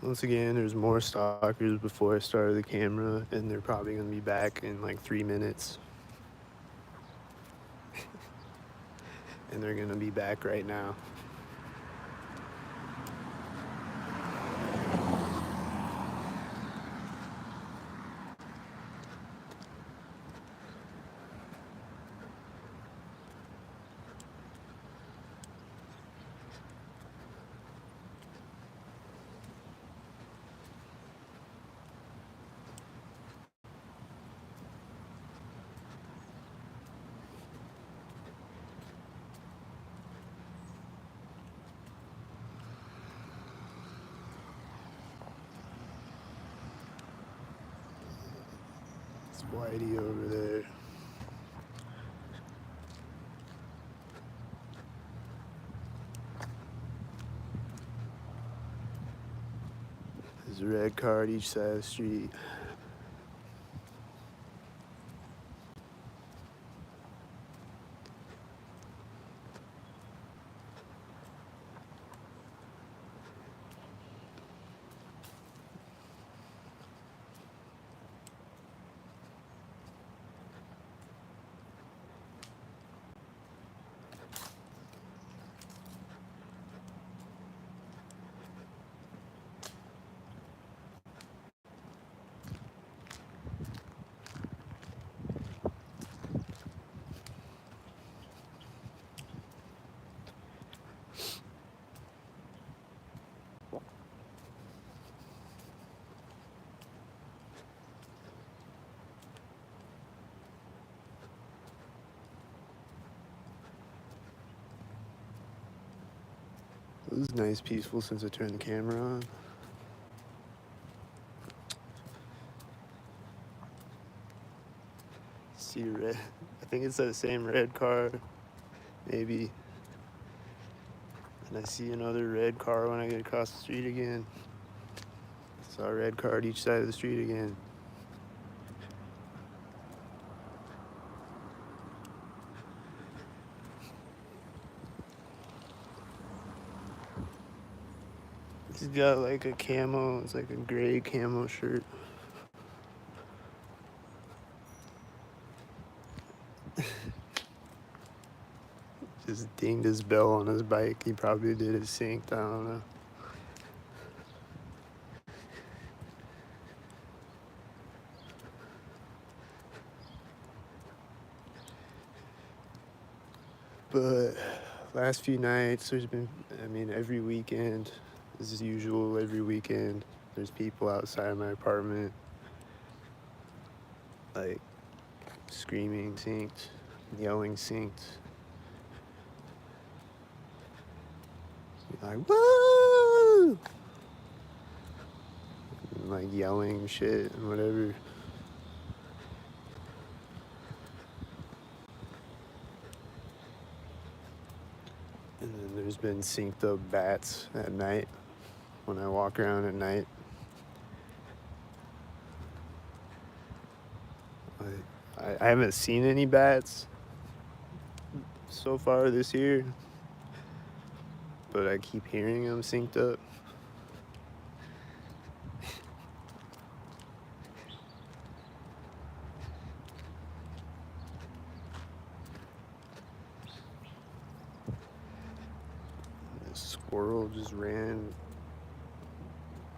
Once again, there's more stalkers before I started the camera, and they're probably gonna be back in like 3 minutes. And they're gonna be back right now. It's Whitey over there. There's a red car at each side of the street. It was nice, peaceful since I turned the camera on. See red. I think it's that same red car, maybe. And I see another red car when I get across the street again. Saw a red car at each side of the street again. He's got like a camo, it's like a gray camo shirt. Just dinged his bell on his bike. He probably did it synced, I don't know. But last few nights, there's been, every weekend, as usual, every weekend, there's people outside my apartment, like, screaming synced, yelling synced. Like, woo! And, like, yelling shit and whatever. And then there's been synced up bats at night when I walk around at night. I haven't seen any bats so far this year, but I keep hearing them synced up. A squirrel just ran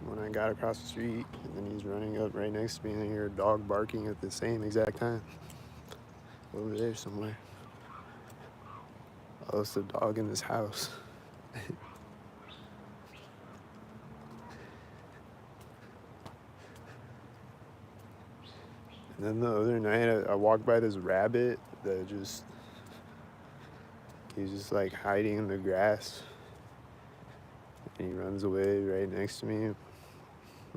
when I got across the street, and then he's running up right next to me, and I hear a dog barking at the same exact time. Over there somewhere. Oh, it's the dog in this house. And then the other night, I walked by this rabbit that he's just like hiding in the grass. And he runs away right next to me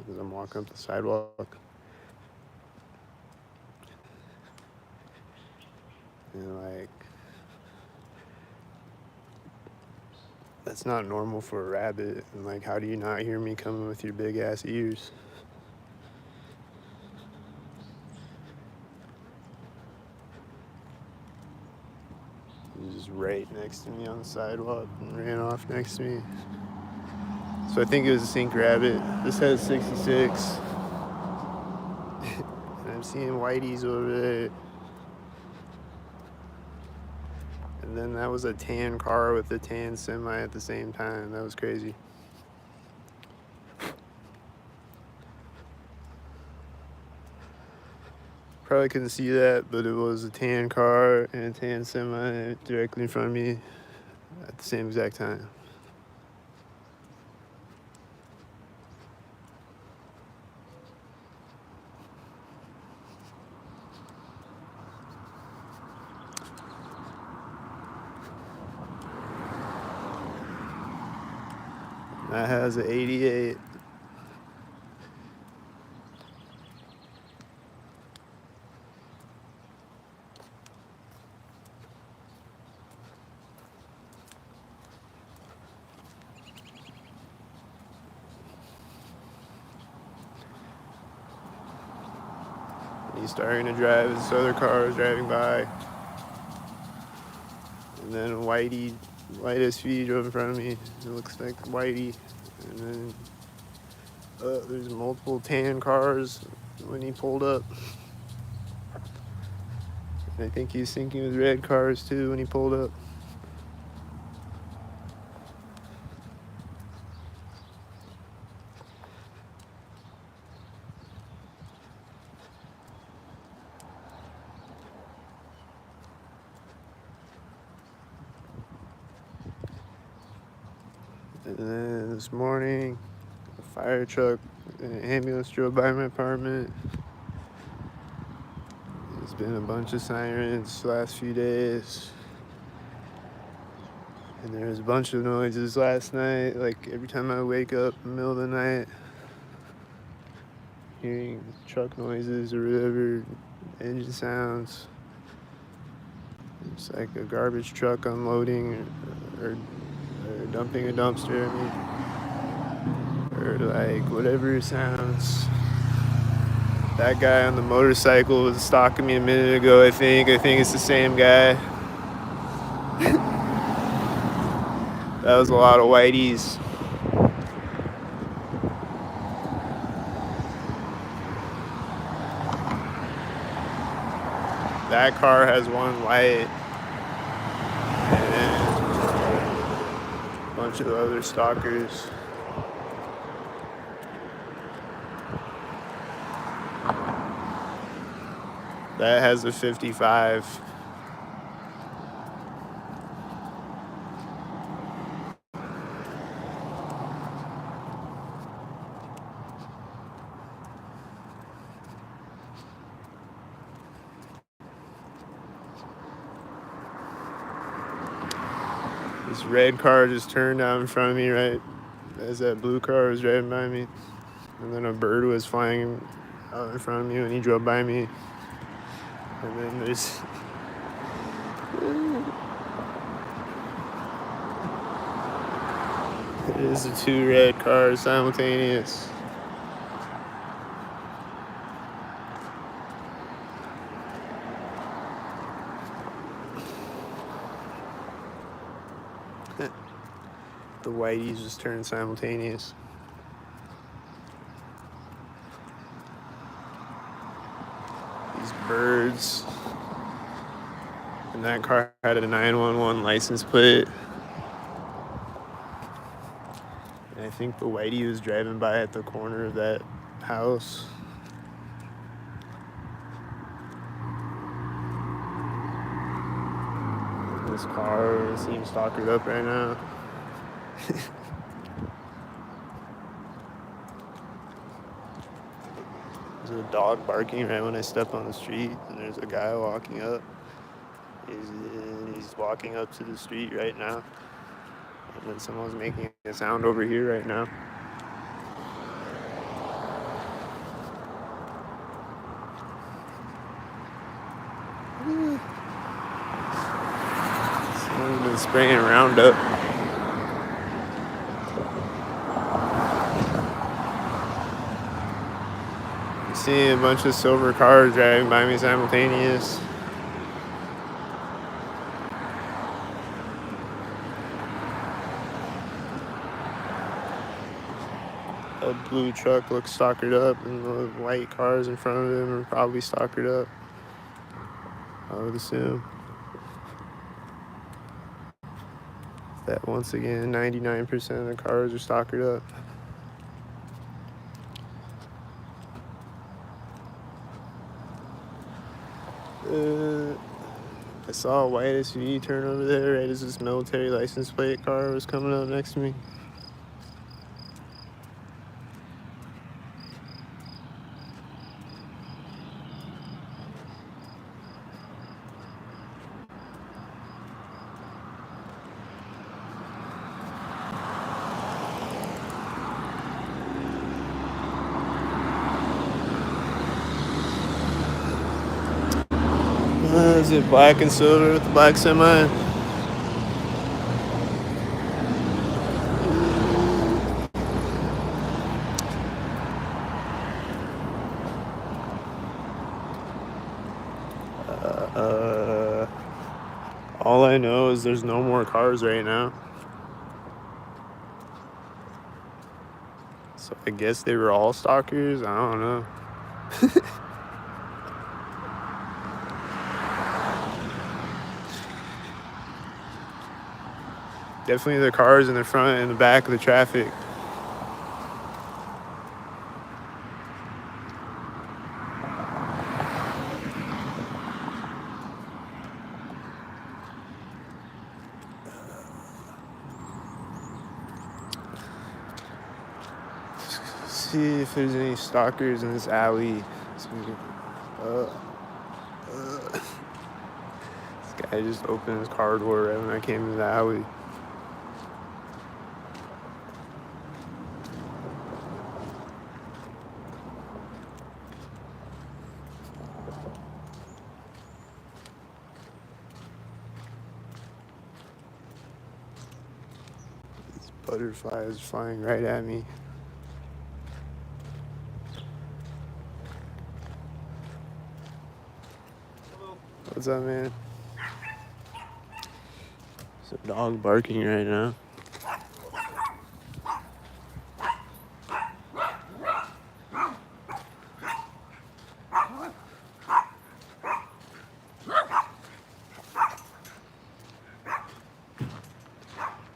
as I'm walking up the sidewalk. And like, that's not normal for a rabbit. And like, how do you not hear me coming with your big ass ears? He was just right next to me on the sidewalk and ran off next to me. So I think it was a Sink Rabbit. This has 66. And I'm seeing whiteys over there. And then that was a tan car with a tan semi at the same time. That was crazy. Probably couldn't see that, but it was a tan car and a tan semi directly in front of me at the same exact time. That has an 88. He's starting to drive. This other car is driving by. And then a white SV drove in front of me. It looks like whitey. And then there's multiple tan cars when he pulled up. And I think he's thinking with red cars too when he pulled up. And then this morning, a fire truck and an ambulance drove by my apartment. There's been a bunch of sirens the last few days. And there was a bunch of noises last night, like every time I wake up in the middle of the night, hearing truck noises or whatever, engine sounds. It's like a garbage truck unloading or dumping a dumpster, or like whatever sounds. That guy on the motorcycle was stalking me a minute ago, I think it's the same guy. That was a lot of whiteys. That car has one light and a bunch of other stalkers. That has a 55. This red car just turned out in front of me right as that blue car was driving by me. And then a bird was flying out in front of me when he drove by me. And then there's the two red cars simultaneous. The whiteys just turned simultaneous. These birds. And that car had a 911 license plate. And I think the whitey was driving by at the corner of that house. This car seems stalkered up right now. There's a dog barking right when I step on the street, and there's a guy walking up. He's walking up to the street right now. And then someone's making a sound over here right now. Someone's been spraying Roundup. I'm seeing a bunch of silver cars driving by me simultaneous. A blue truck looks stalkered up, and the white cars in front of him are probably stalkered up, I would assume. That once again, 99% of the cars are stalkered up. I saw a white SUV turn over there right as this military license plate car was coming up next to me. Is it black and silver with the black semi? All I know is there's no more cars right now. So I guess they were all stalkers. I don't know. Definitely the cars in the front and the back of the traffic. See if there's any stalkers in this alley. This guy just opened his car door right when I came into the alley. These butterflies flying right at me. What's up, man? There's a dog barking right now.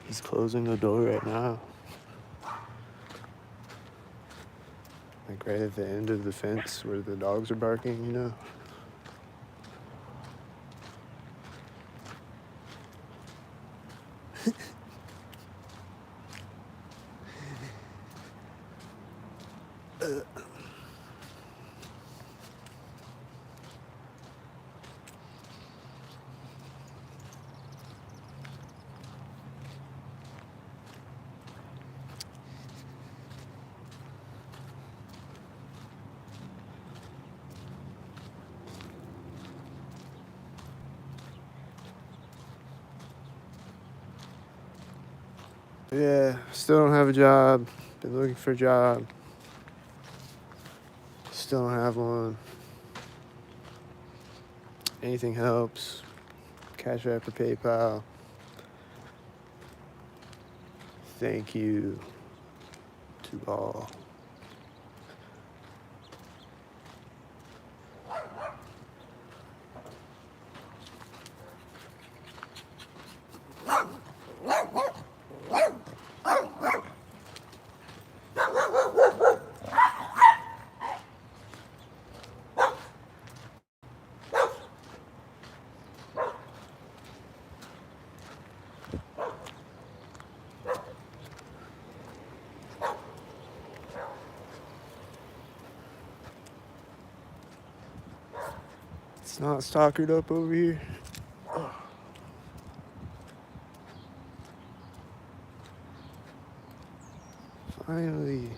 He's closing the door right now. Like right at the end of the fence where the dogs are barking, you know? Yeah, still don't have a job. Been looking for a job. Still don't have one. Anything helps. Cash App or PayPal. Thank you to all. It's not stalkered up over here. Finally.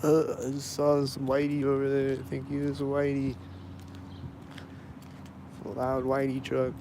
I just saw this whitey over there. I think he was a whitey. A loud whitey truck.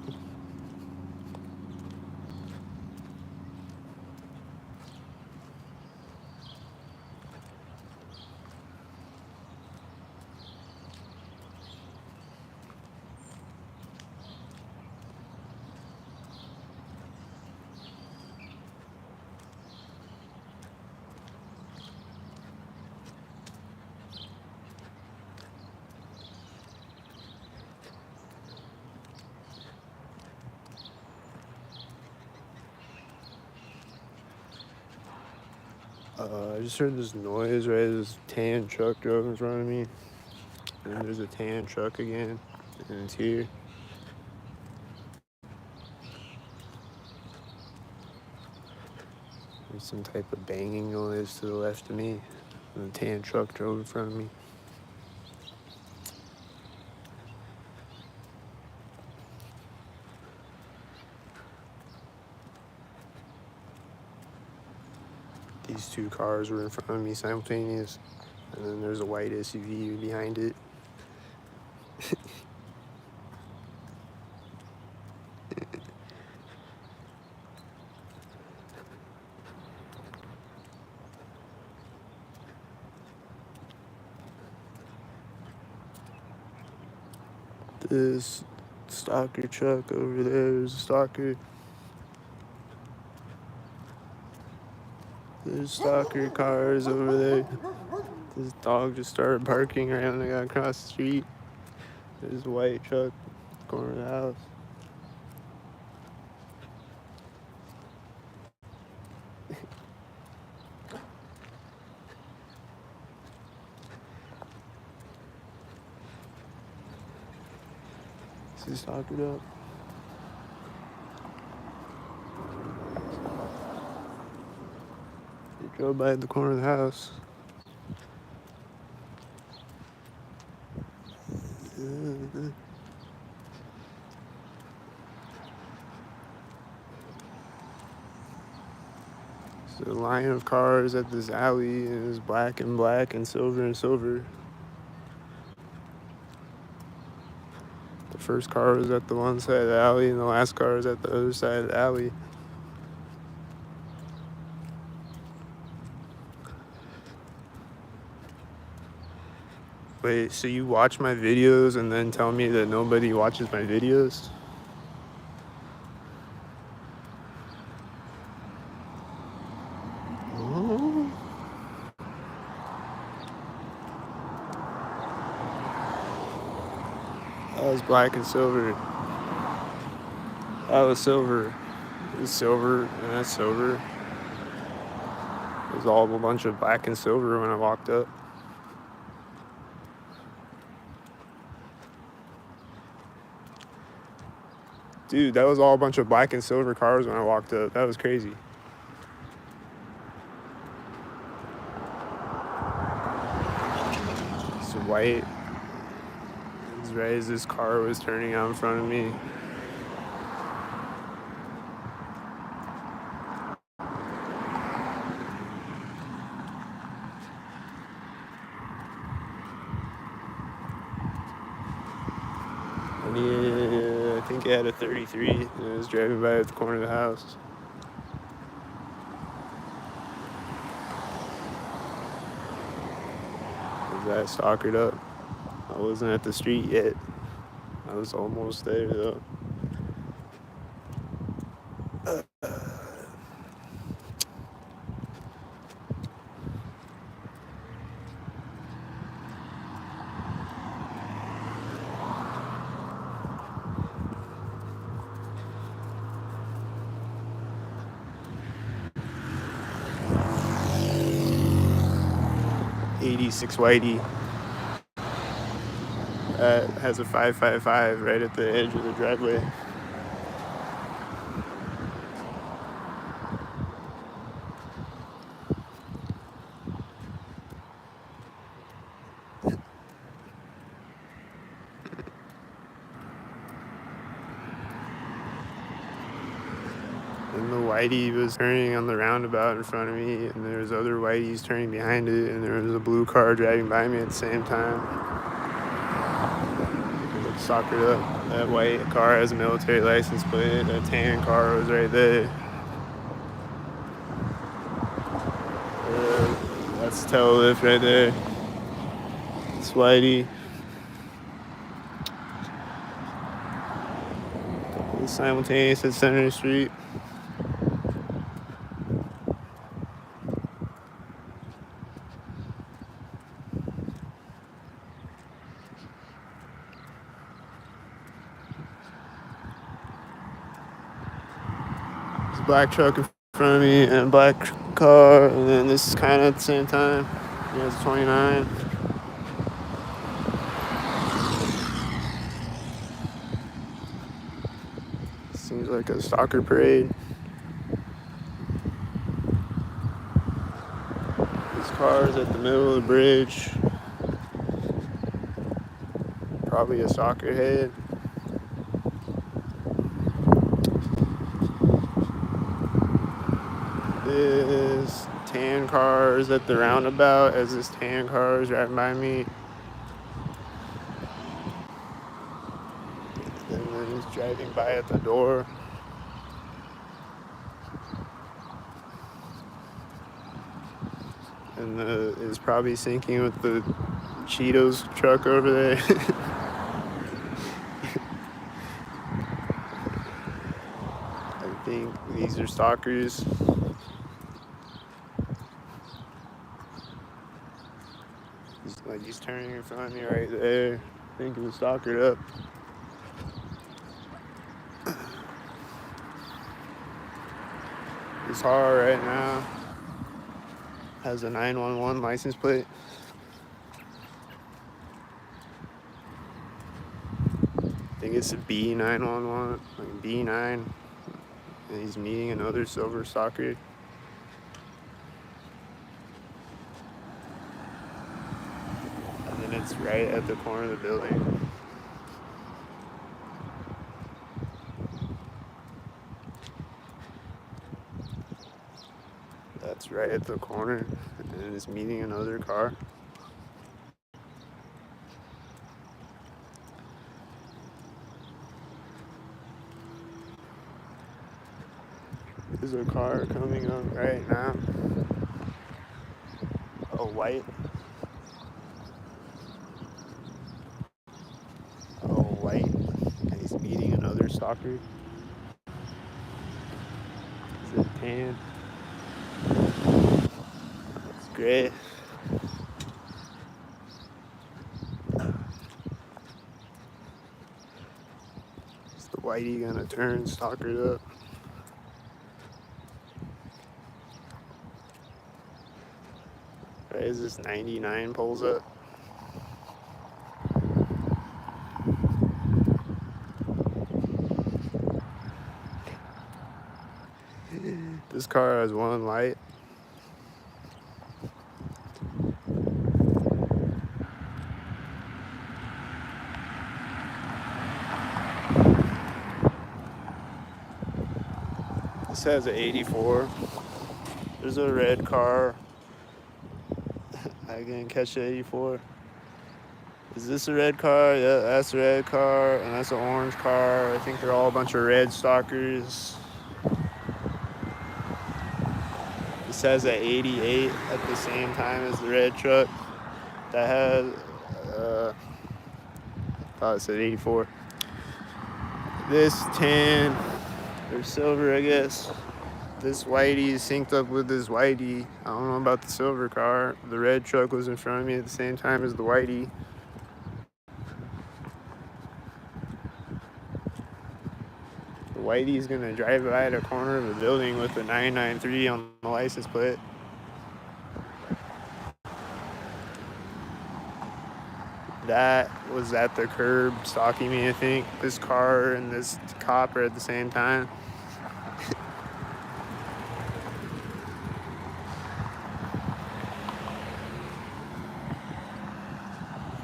I just heard this noise, right? This tan truck drove in front of me. And then there's a tan truck again. And it's here. There's some type of banging noise to the left of me. And the tan truck drove in front of me. These two cars were in front of me simultaneous. And then there's a white SUV behind it. This stalker truck over there's a stalker. There's stalker cars over there. This dog just started barking right when I got across the street. There's a white truck, corner of the house. This is stalkered up. He drove by the corner of the house. There's a line of cars at this alley, and it's black and black and silver and silver. The first car was at the one side of the alley, and the last car was at the other side of the alley. Wait, so you watch my videos and then tell me that nobody watches my videos? Oh. That was black and silver. That was silver. It's silver, and that's silver. It was all a bunch of black and silver when I walked up. Dude, that was all a bunch of black and silver cars when I walked up. That was crazy. It's white. As right as this car was turning out in front of me. And I think it had a 33, and it was driving by at the corner of the house. That stalkered up. I wasn't at the street yet. I was almost there though. '86 Whitey. Has a 555 right at the edge of the driveway. And the Whitey was turning on the roundabout in front of me, and there was other Whiteys turning behind it, and there was a blue car driving by me at the same time. Soccered up. That white car has a military license plate. That tan car was right there. That's tail lift right there. It's Whitey. Couple simultaneous at Center Street. There's a black truck in front of me and a black car, and then this is kind of at the same time. He has a 29. Seems like a soccer parade. This car is at the middle of the bridge. Probably a soccer head. This tan car is at the roundabout as this tan car is driving by me. And then he's driving by at the door. And is probably syncing with the Cheetos truck over there. I think these are stalkers. He's turning in front of me right there. I think it was stalkered up. This car right now has a 911 license plate. I think it's a B911, like B9. And he's meeting another silver stalker. And then it's right at the corner of the building. That's right at the corner, and it's meeting another car. There's a car coming up right now. A white. And he's meeting another stalker. Is it tan? It's gray. Is the whitey gonna turn stalkered up? Right as this 99 pulls up. This car has one light. This has an 84. There's a red car. I didn't catch the 84. Is this a red car? Yeah, that's a red car, and that's an orange car. I think they're all a bunch of red stalkers. This has an 88 at the same time as the red truck. That has, I thought it said 84. This tan, or silver, I guess. This whitey is synced up with this whitey. I don't know about the silver car. The red truck was in front of me at the same time as the whitey. The whitey's gonna drive by the corner of the building with a 993 on the license plate. That was at the curb stalking me, I think. This car and this cop are at the same time.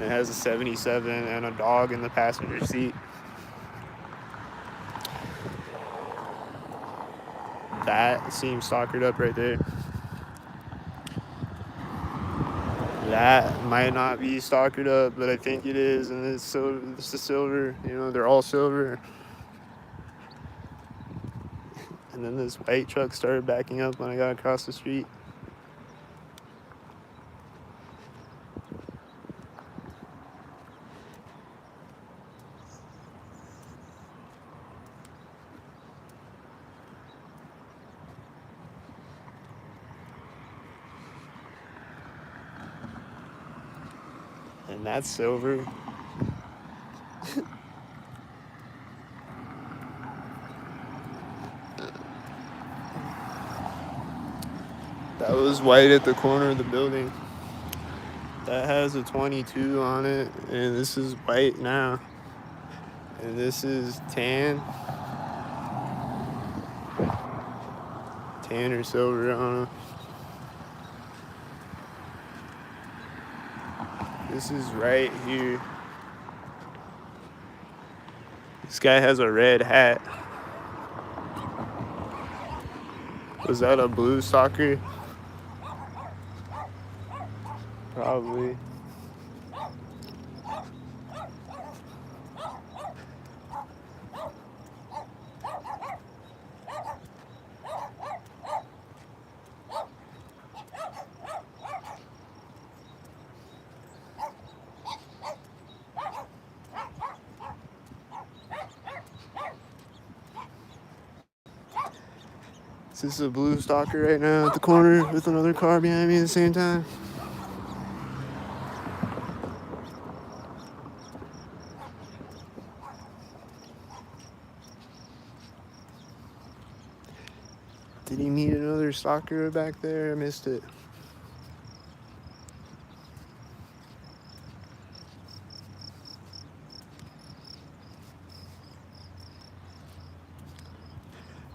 It has a 77 and a dog in the passenger seat. That seems stalkered up right there. That might not be stalkered up, but I think it is, and it's the silver. You know, they're all silver. And then this white truck started backing up when I got across the street. And that's silver. was white at the corner of the building. That has a 22 on it, and this is white now. And this is tan or silver, I don't know. This is right here. This guy has a red hat. Was that a blue stalker? Probably. This is a blue stalker right now at the corner with another car behind me at the same time. Did he meet another stalker back there? I missed it.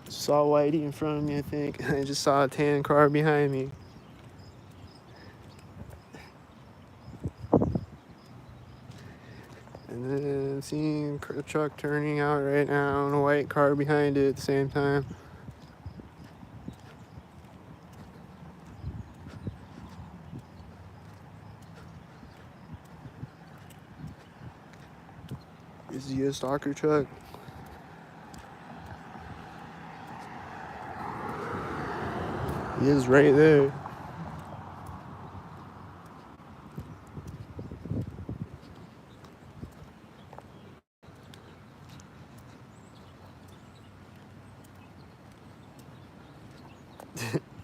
Saw Whitey in front of me, I think. I just saw a tan car behind me. And then I'm seeing a truck turning out right now and a white car behind it at the same time. Is he a stalker truck? He is right there.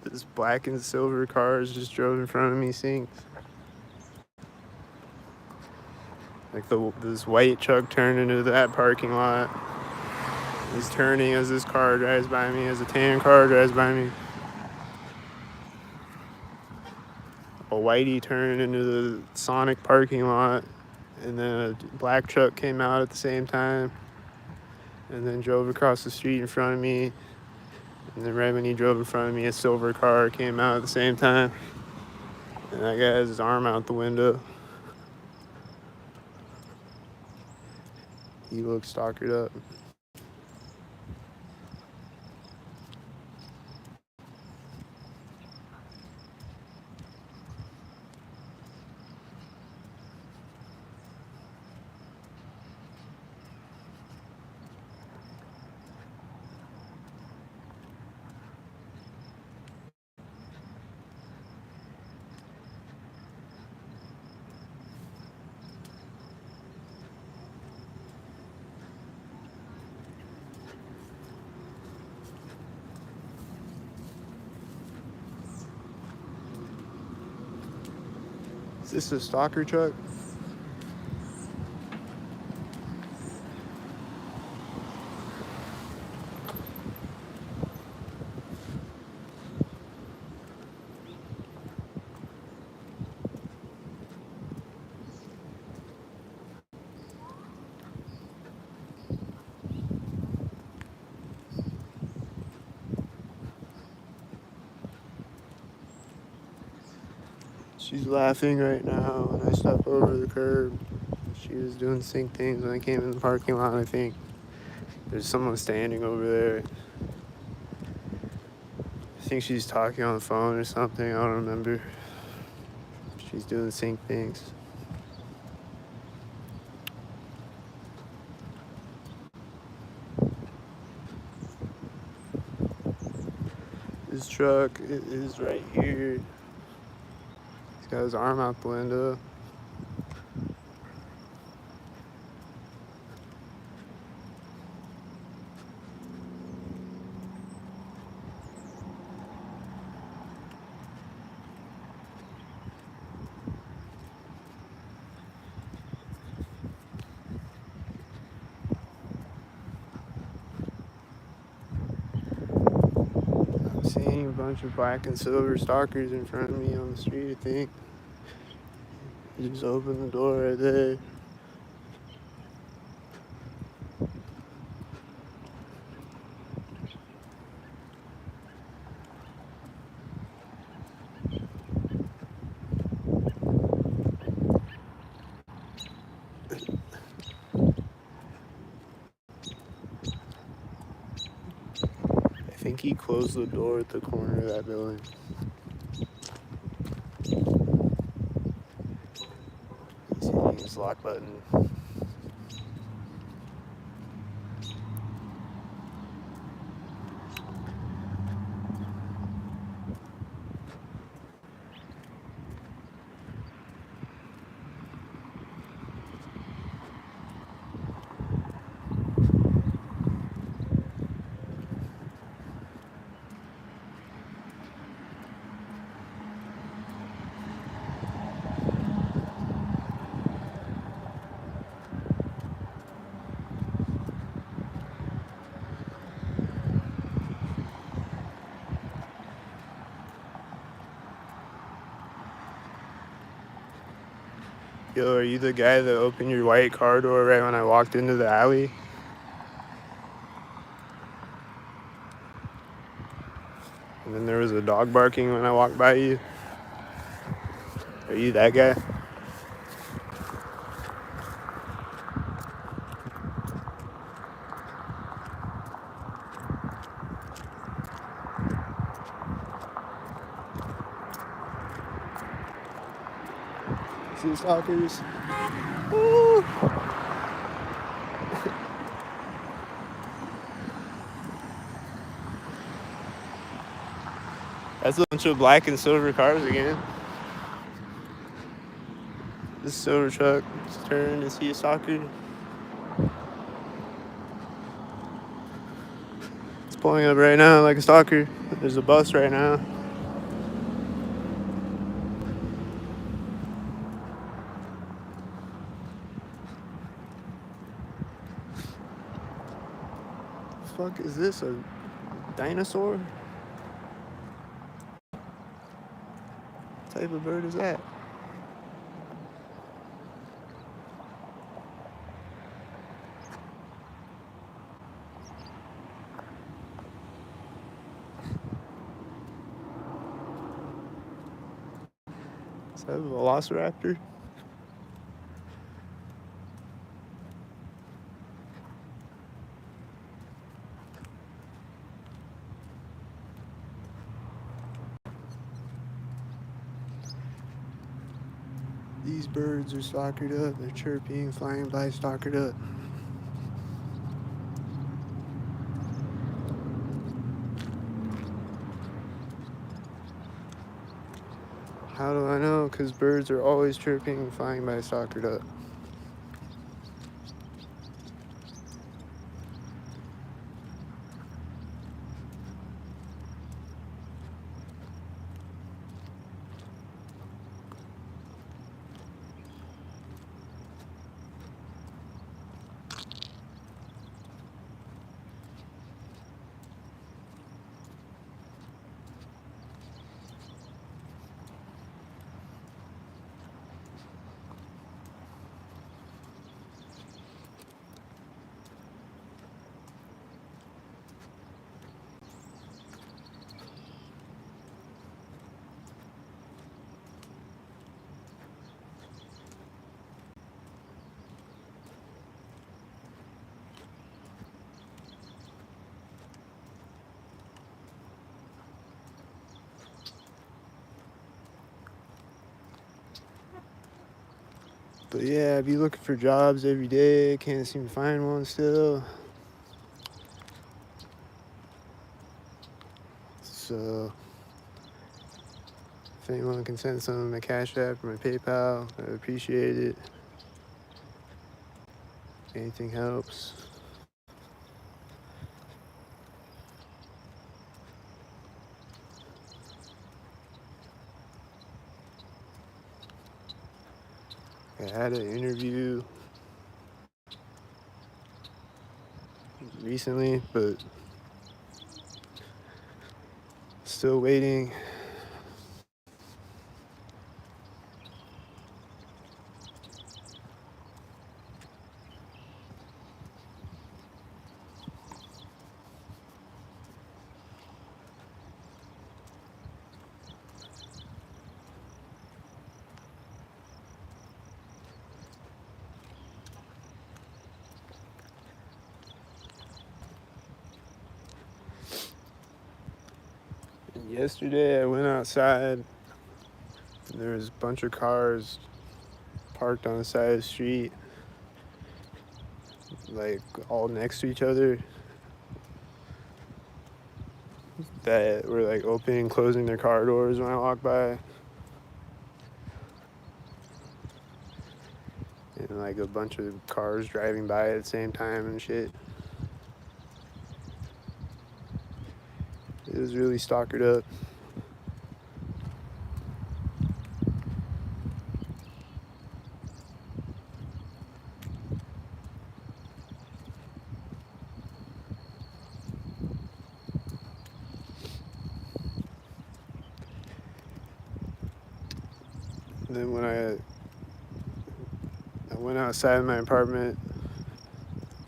This black and silver cars just drove in front of me, sinks. Like this white truck turned into that parking lot. He's turning as this car drives by me, as a tan car drives by me. A whitey turned into the Sonic parking lot, and then a black truck came out at the same time, and then drove across the street in front of me. And then right when he drove in front of me, a silver car came out at the same time. And that guy has his arm out the window. He looks stalkered up. Is this a stalker truck? She's laughing right now when I step over the curb. She was doing sync things when I came in the parking lot, I think. There's someone standing over there. I think she's talking on the phone or something, I don't remember. She's doing sync things. This truck is right here. He's got his arm out the window. I'm seeing bunch of black and silver stalkers in front of me on the street, I think. You just open the door right there. I think he closed the door at the corner of that building. He's hitting his lock button. Yo, are you the guy that opened your white car door right when I walked into the alley? And then there was a dog barking when I walked by you? Are you that guy? See stalkers? Woo! That's a bunch of black and silver cars again. This silver truck is turning to see a stalker. It's pulling up right now like a stalker. There's a bus right now. What the fuck is this? A dinosaur? What type of bird is that? Is that a velociraptor? These birds are stalkered up. They're chirping, flying by, stalkered up. How do I know? Because birds are always chirping and flying by, stalkered up. But yeah, I be looking for jobs every day. Can't seem to find one still. So if anyone can send some of my Cash App or my PayPal, I appreciate it. Anything helps. I had an interview recently, but still waiting. And yesterday I went outside and there was a bunch of cars parked on the side of the street, like all next to each other, that were like opening and closing their car doors when I walked by. And like a bunch of cars driving by at the same time and shit. It was really stalkered up. And then when I went outside of my apartment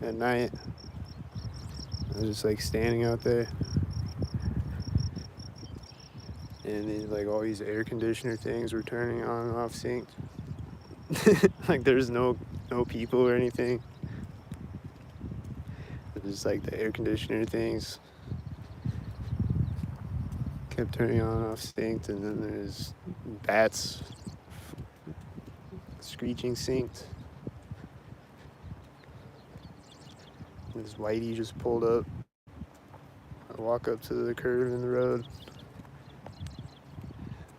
at night, I was just like standing out there, and then, like all these air conditioner things were turning on and off synced. Like there's no people or anything. It's just like the air conditioner things kept turning on and off synced, and then there's bats screeching synced. This whitey just pulled up. I walk up to the curve in the road.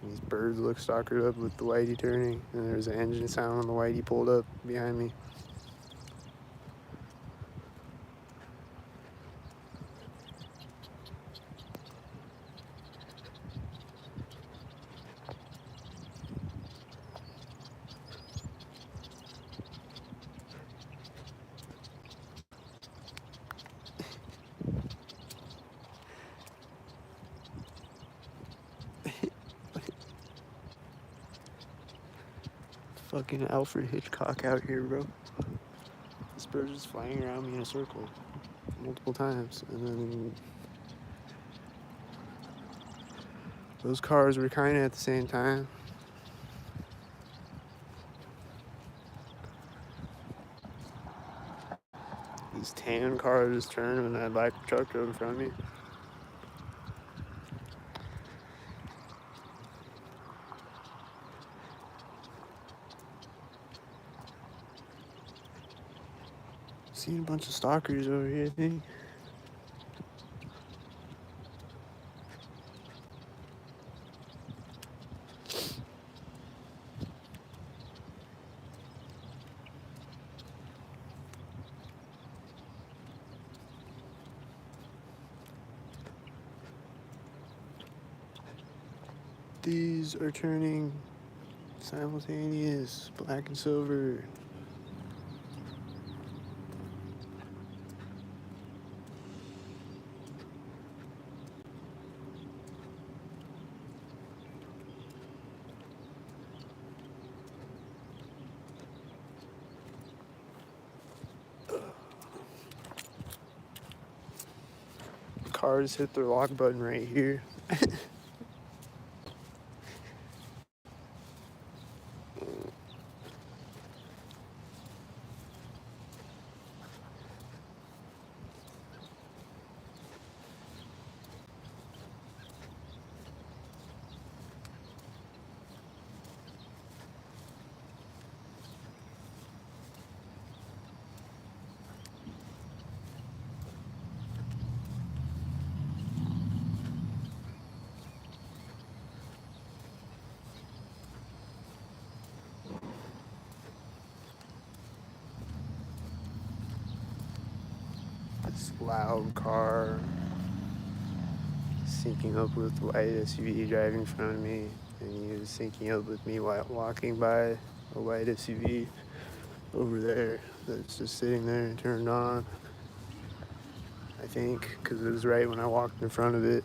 These birds look stalkered up with the whitey turning, and there's an engine sound when the whitey pulled up behind me. Fucking Alfred Hitchcock out here, bro. This bird's just flying around me in a circle multiple times, and then those cars were kind of at the same time. This tan car just turned when that black truck drove in front of me. Seen a bunch of stalkers over here, I think. These are turning simultaneous, black and silver. Cars hit the lock button right here. This loud car syncing up with the white SUV driving in front of me, and he was syncing up with me while walking by a white SUV over there that's just sitting there and turned on, I think, because it was right when I walked in front of it.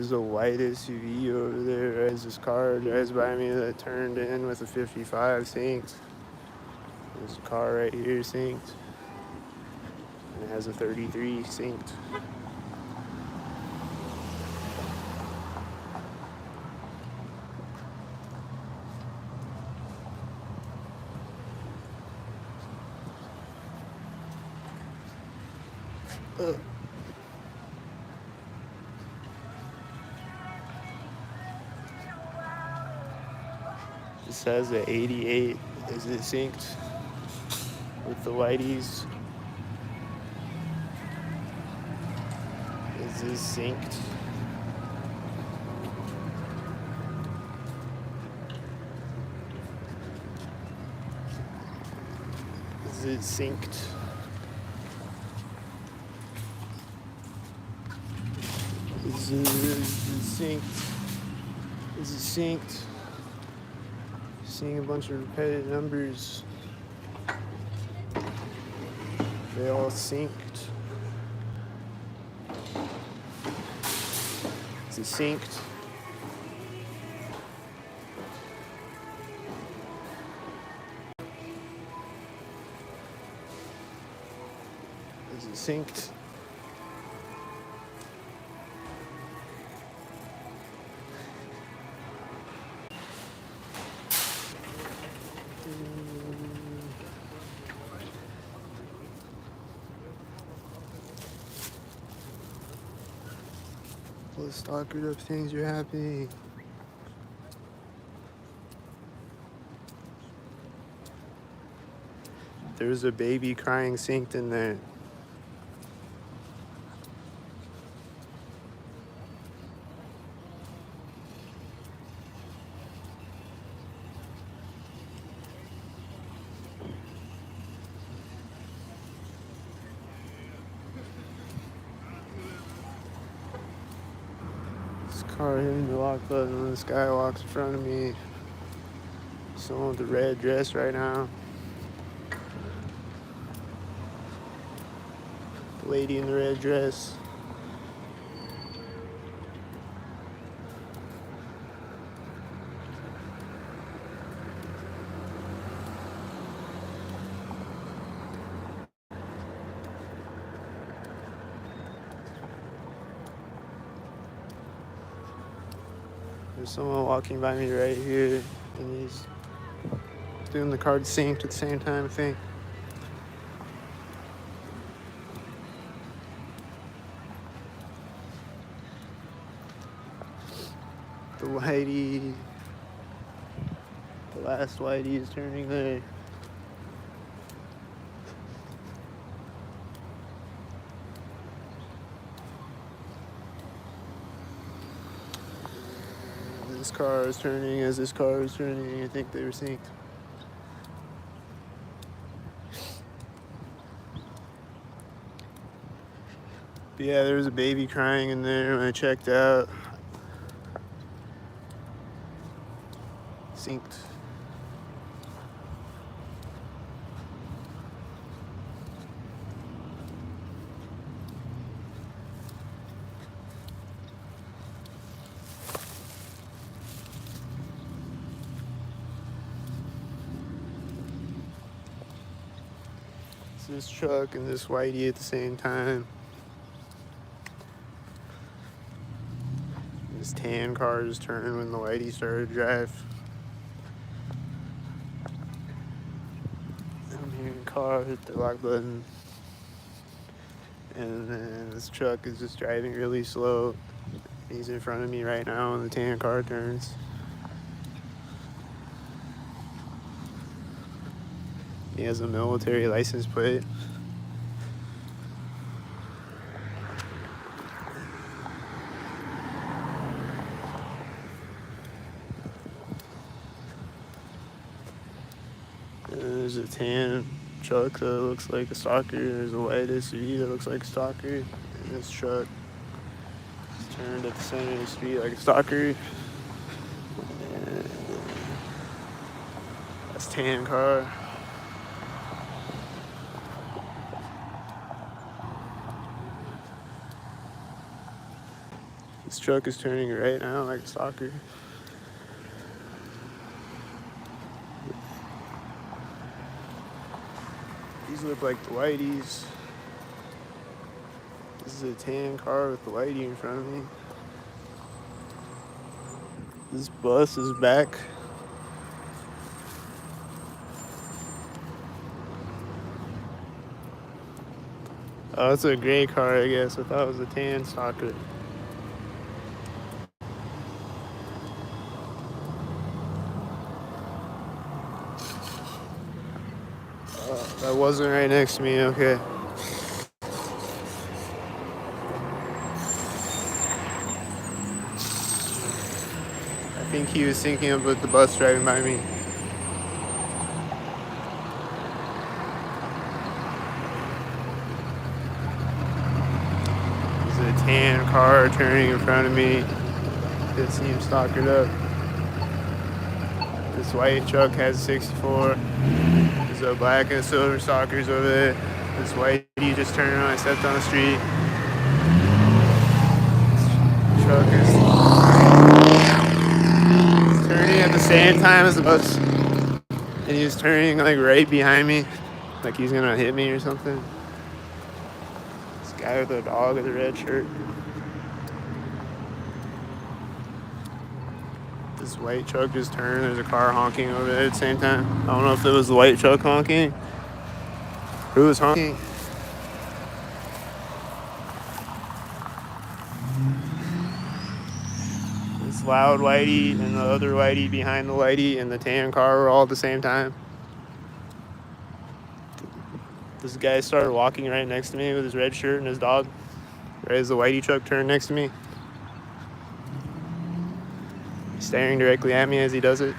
There's a white SUV over there as this car drives by me that turned in with a 55 synced. There's a car right here synced. And it has a 33 synced. This has a 88. Is it synced with the whiteys? Is this synced? Is it synced? Is it synced? Is it synced? Seeing a bunch of repeated numbers. They all synced. Is it synced? Is it synced? Let's talk it up, things are happening. There's a baby crying synced in there. This car hitting the lock button when this guy walks in front of me. Someone with a red dress right now. The lady in the red dress. There's someone walking by me right here, and he's doing the card synced at the same time, I think. The whitey, the last whitey is turning there. This car is turning as this car is turning. I think they were synced. But yeah, there was a baby crying in there when I checked out. Synced. It's this truck and this whitey at the same time. This tan car just turned when the whitey started to drive. I'm hearing a car hit the lock button. And then this truck is just driving really slow. He's in front of me right now when the tan car turns. He has a military license plate. And there's a tan truck that looks like a stalker. There's a white SUV that looks like a stalker. And this truck is turned at the center of the street like a stalker. And that's tan car. This truck is turning right now like a stalker. These look like the whiteys. This is a tan car with the whitey in front of me. This bus is back. Oh, it's a gray car, I guess. I thought it was a tan stalker. That wasn't right next to me, okay. I think he was thinking about the bus driving by me. There's a tan car turning in front of me. It seems stalkered up. This white truck has 64. There's a black and silver stalkers over there. This whitey just turned around. I stepped on the street. This truck is turning at the same time as the bus. And he's turning like right behind me. Like he's gonna hit me or something. This guy with a dog with a red shirt. This white truck just turned. There's a car honking over there at the same time. I don't know if it was the white truck honking. Who was honking? This loud whitey and the other whitey behind the whitey and the tan car were all at the same time. This guy started walking right next to me with his red shirt and his dog. Right as the whitey truck turned next to me. Staring directly at me as he does it.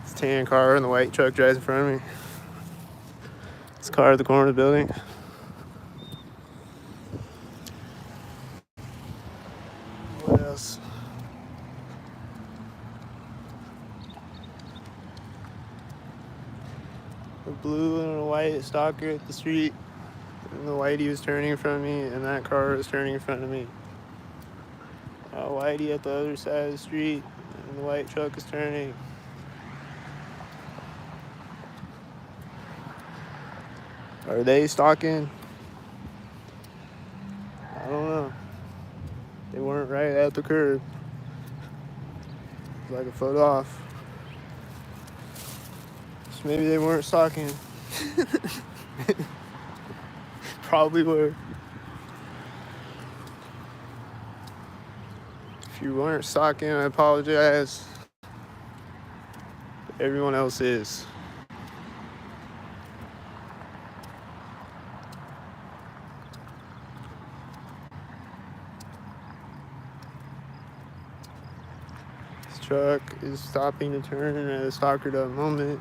This tan car and the white truck drives in front of me. This car at the corner of the building. What else? A blue and a white stalker at the street. And the whitey was turning in front of me, and that car was turning in front of me. Whitey at the other side of the street, and the white truck is turning. Are they stalking? I don't know. They weren't right at the curb. It was like a foot off. So maybe they weren't stalking. Probably were. If you weren't stalking, I apologize. But everyone else is. This truck is stopping to turn at a stalkered up moment.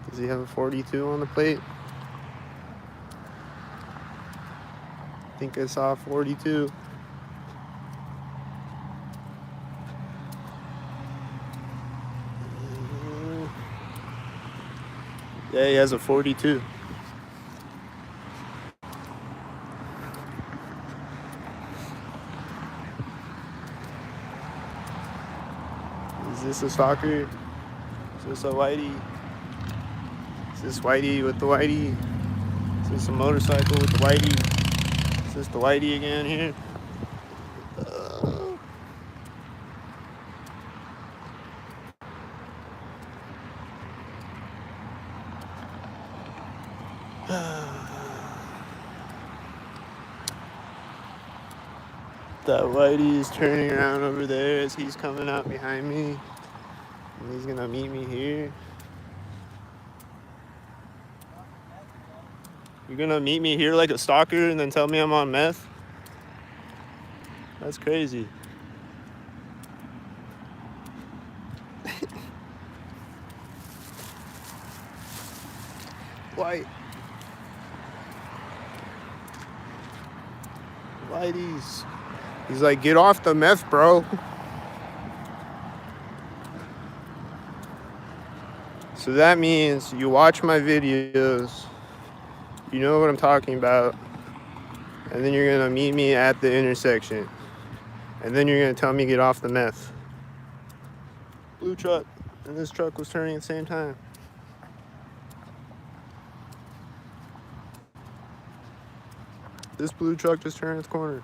Does he have a 42 on the plate? I think I saw 42. Yeah, he has a 42. Is this a stalker? Is this a whitey? Is this whitey with the whitey? Is this a motorcycle with the whitey? Is this the whitey again here? That whitey is turning around over there as he's coming out behind me. And he's gonna meet me here. You're gonna meet me here like a stalker and then tell me I'm on meth? That's crazy. Whiteys. He's like, get off the meth, bro. So that means you watch my videos. You know what I'm talking about. and then you're gonna meet me at the intersection, and then you're gonna tell me to get off the meth. Blue truck, and this truck was turning at the same time. This blue truck just turned its corner.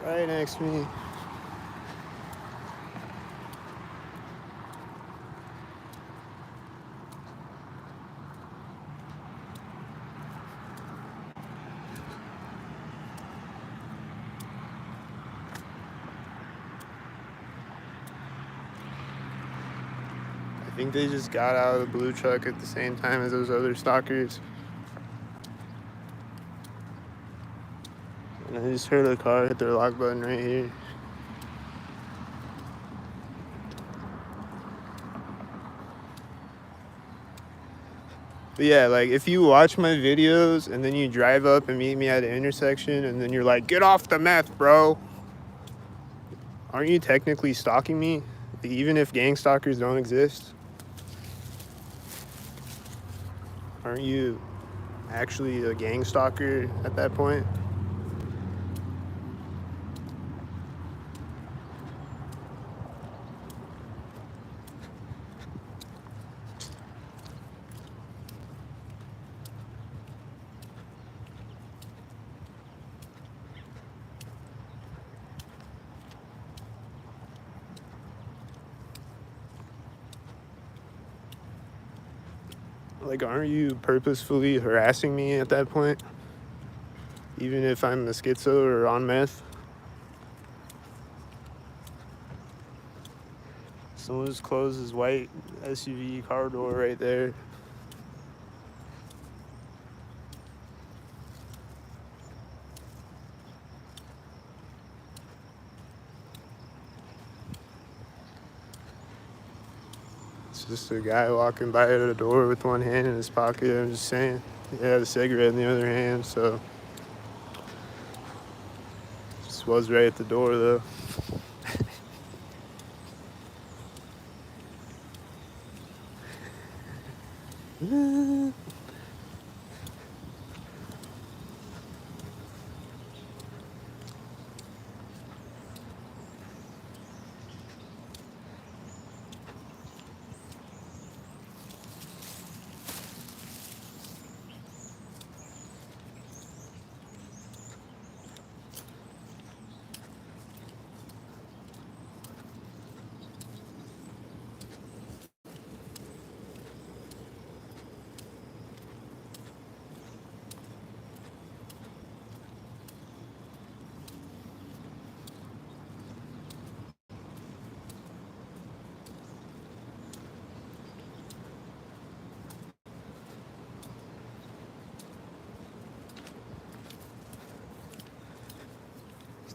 Right next to me. I think they just got out of the blue truck at the same time as those other stalkers. And I just heard a car hit their lock button right here. But yeah, like if you watch my videos and then you drive up and meet me at an intersection and then you're like, get off the meth, bro. Aren't you technically stalking me? Even if gang stalkers don't exist? Aren't you actually a gang stalker at that point? Like, aren't you purposefully harassing me at that point? Even if I'm a schizo or on meth? Someone just closed his white SUV car door right there. It's just a guy walking by the door with one hand in his pocket. I'm just saying. He had a cigarette in the other hand, so. Just was right at the door, though.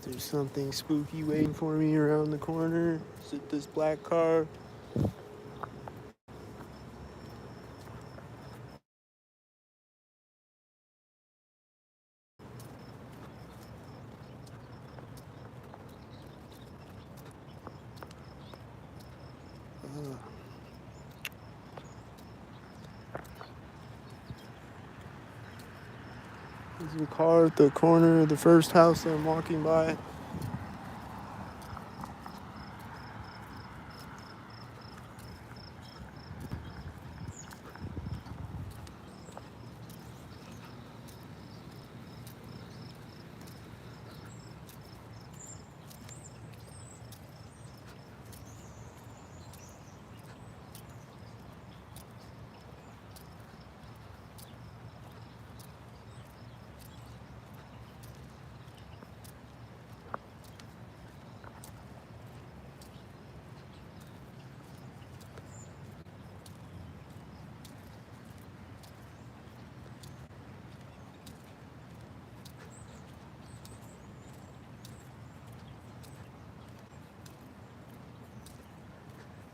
There's something spooky waiting for me around the corner. Is it this black car? There's a car at the corner of the first house that I'm walking by.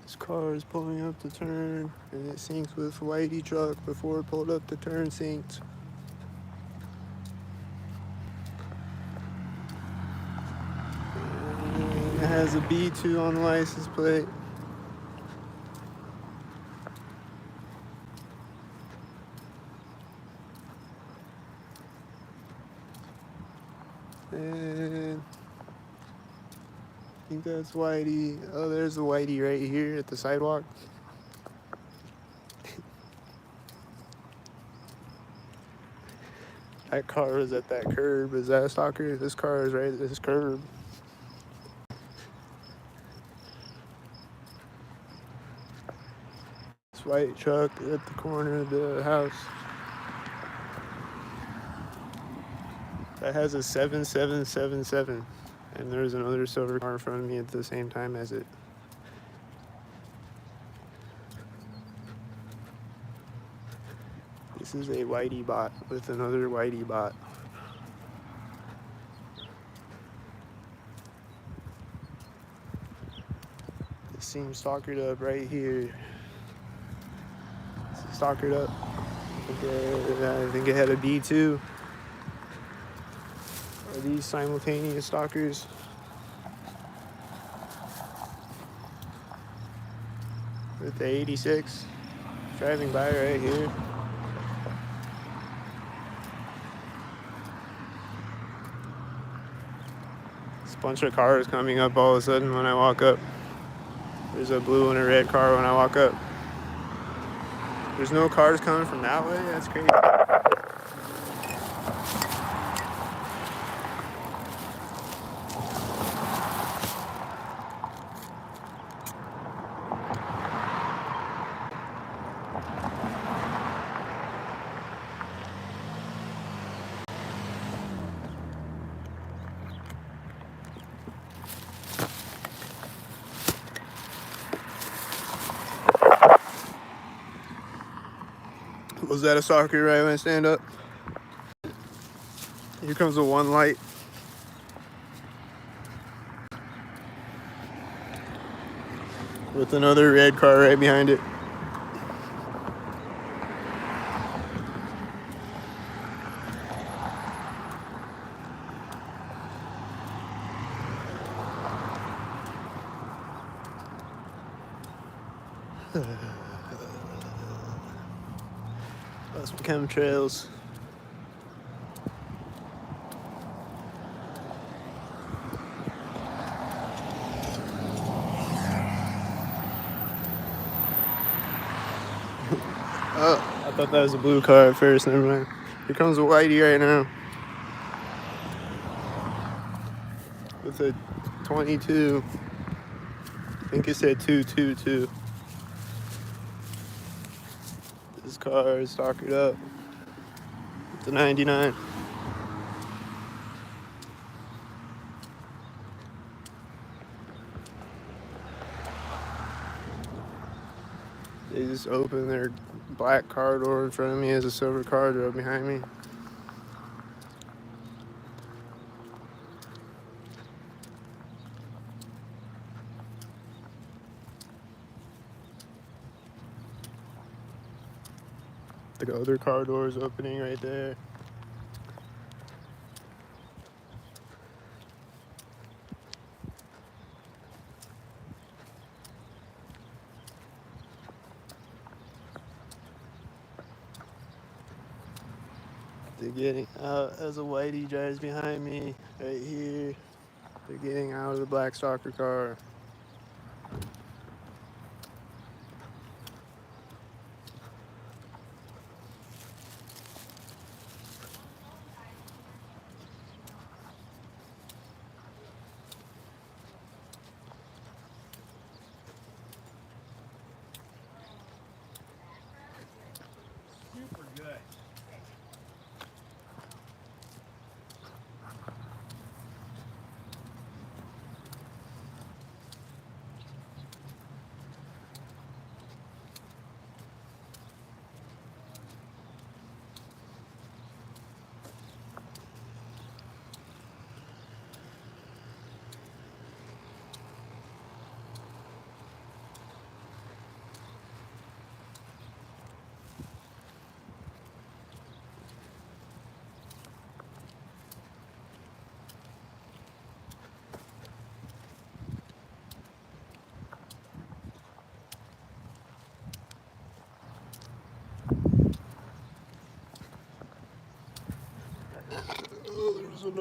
This car is pulling up the turn, and it syncs with Whitey truck before it pulled up the turn synced. Has a B2 on the license plate. And I think that's Whitey. Oh, there's the Whitey right here at the sidewalk. That car is at that curb. Is that a stalker? This car is right at this curb. This white truck at the corner of the house. That has a 7777. And there's another silver car in front of me at the same time as it. This is a Whitey bot with another Whitey bot. This seems stalkered up right here. Stalkered up. I think it had a B2. Are these simultaneous stalkers? With the 86 driving by right here. There's a bunch of cars coming up all of a sudden when I walk up. There's a blue and a red car when I walk up. There's no cars coming from that way? That's crazy. Was that a stalker right when I stand up? Here comes the one light. With another red car right behind it. That's some chemtrails. Oh, I thought that was a blue car at first, never mind. Here comes a Whitey right now. With a 22. I think it said 222. This car is stalkered up. It's a 99. They just opened their black car door in front of me as a silver car drove behind me. The other car door is opening right there. They're getting out as a Whitey drives behind me right here. They're getting out of the black stalker car. Super good.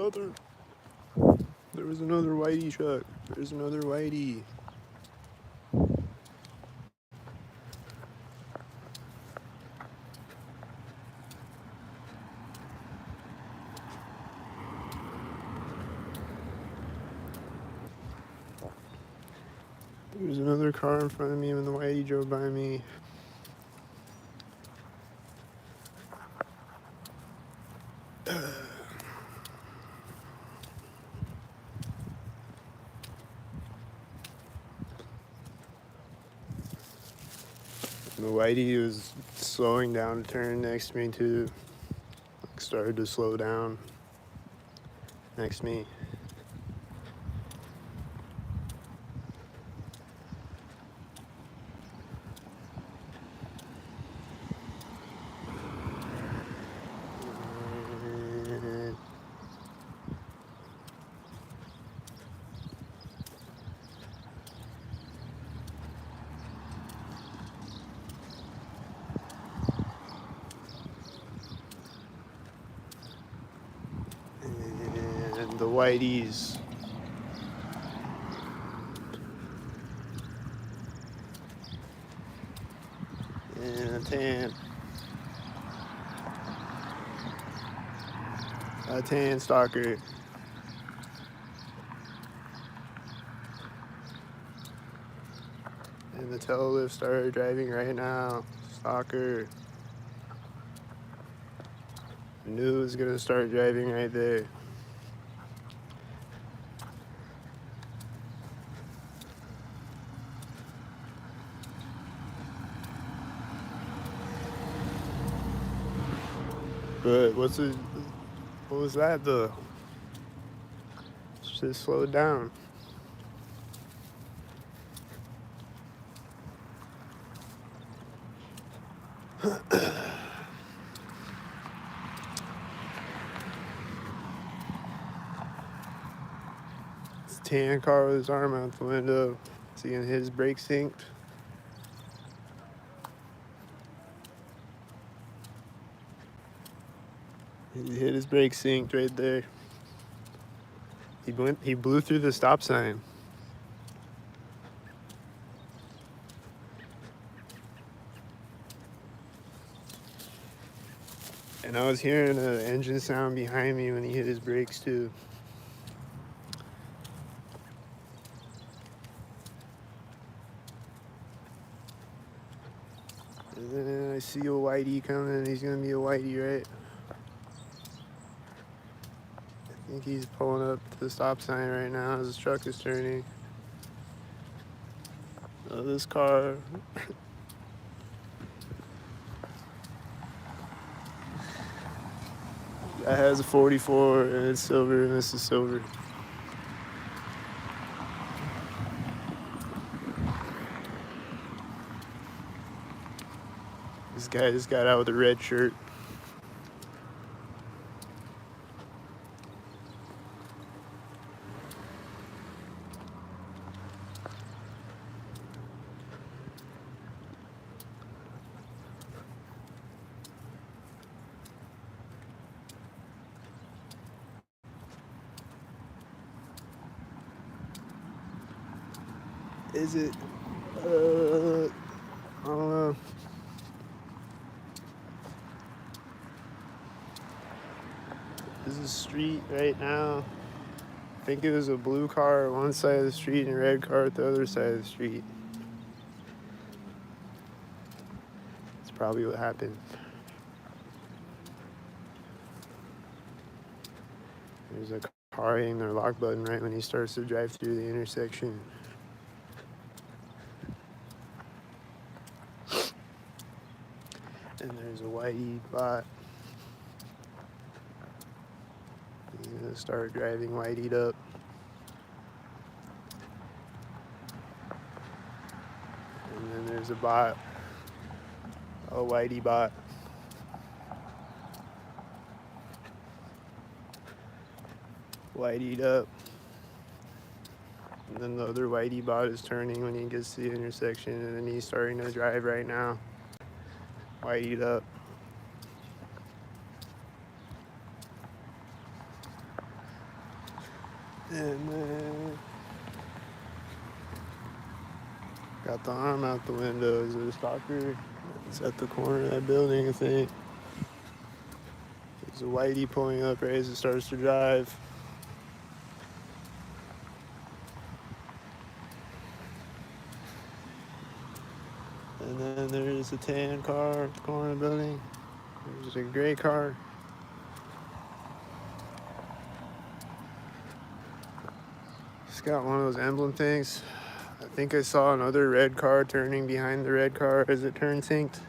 another. There was another whitey truck. There's another whitey. There was another car in front of me when the whitey drove by me. The whitey was slowing down to turn next to me too. Started to slow down next to me. And the whiteys. And a tan stalker. And the tail lift started driving right now. Stalker. I knew it was gonna start driving right there. But what was that though? Just slowed down. This tan car with his arm out the window. Seeing his brake synced. He hit his brake synced right there. He blew through the stop sign. And I was hearing an engine sound behind me when he hit his brakes too. And then I see a whitey coming. He's gonna be a whitey, right? I think he's pulling up to the stop sign right now as his truck is turning. Oh, this car. That has a 44 and it's silver and this is silver. This guy just got out with a red shirt. Is it? I don't know. This is street right now. I think it was a blue car on one side of the street and a red car at the other side of the street. That's probably what happened. There's a car hitting their lock button right when he starts to drive through the intersection. And there's a whitey bot. He's gonna start driving whitey'd up. And then there's a bot, a whitey bot. Whitey'd up. And then the other whitey bot is turning when he gets to the intersection, and then he's starting to drive right now. Whitey'd up. And then got the arm out the window. Is it a stalker? It's at the corner of that building, I think. There's a whitey pulling up right as it starts to drive. And then there's a tan car at the corner of the building. There's a gray car. It's got one of those emblem things. I think I saw another red car turning behind the red car as it turned synced.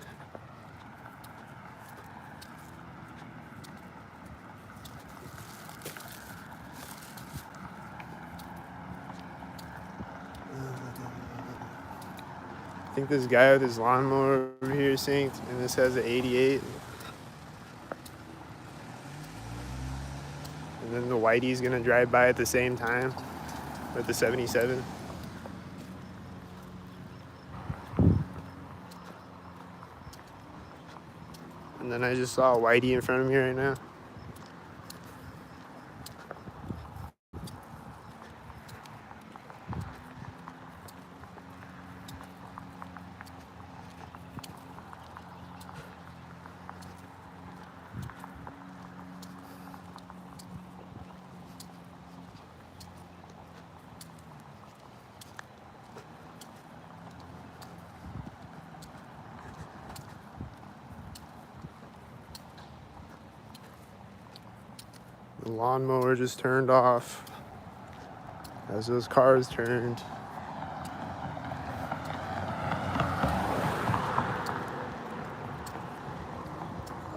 I think this guy with his lawnmower over here synced, and this has an 88. And then the whitey's gonna drive by at the same time with the 77. And then I just saw a whitey in front of me right now. The lawnmower just turned off as those cars turned.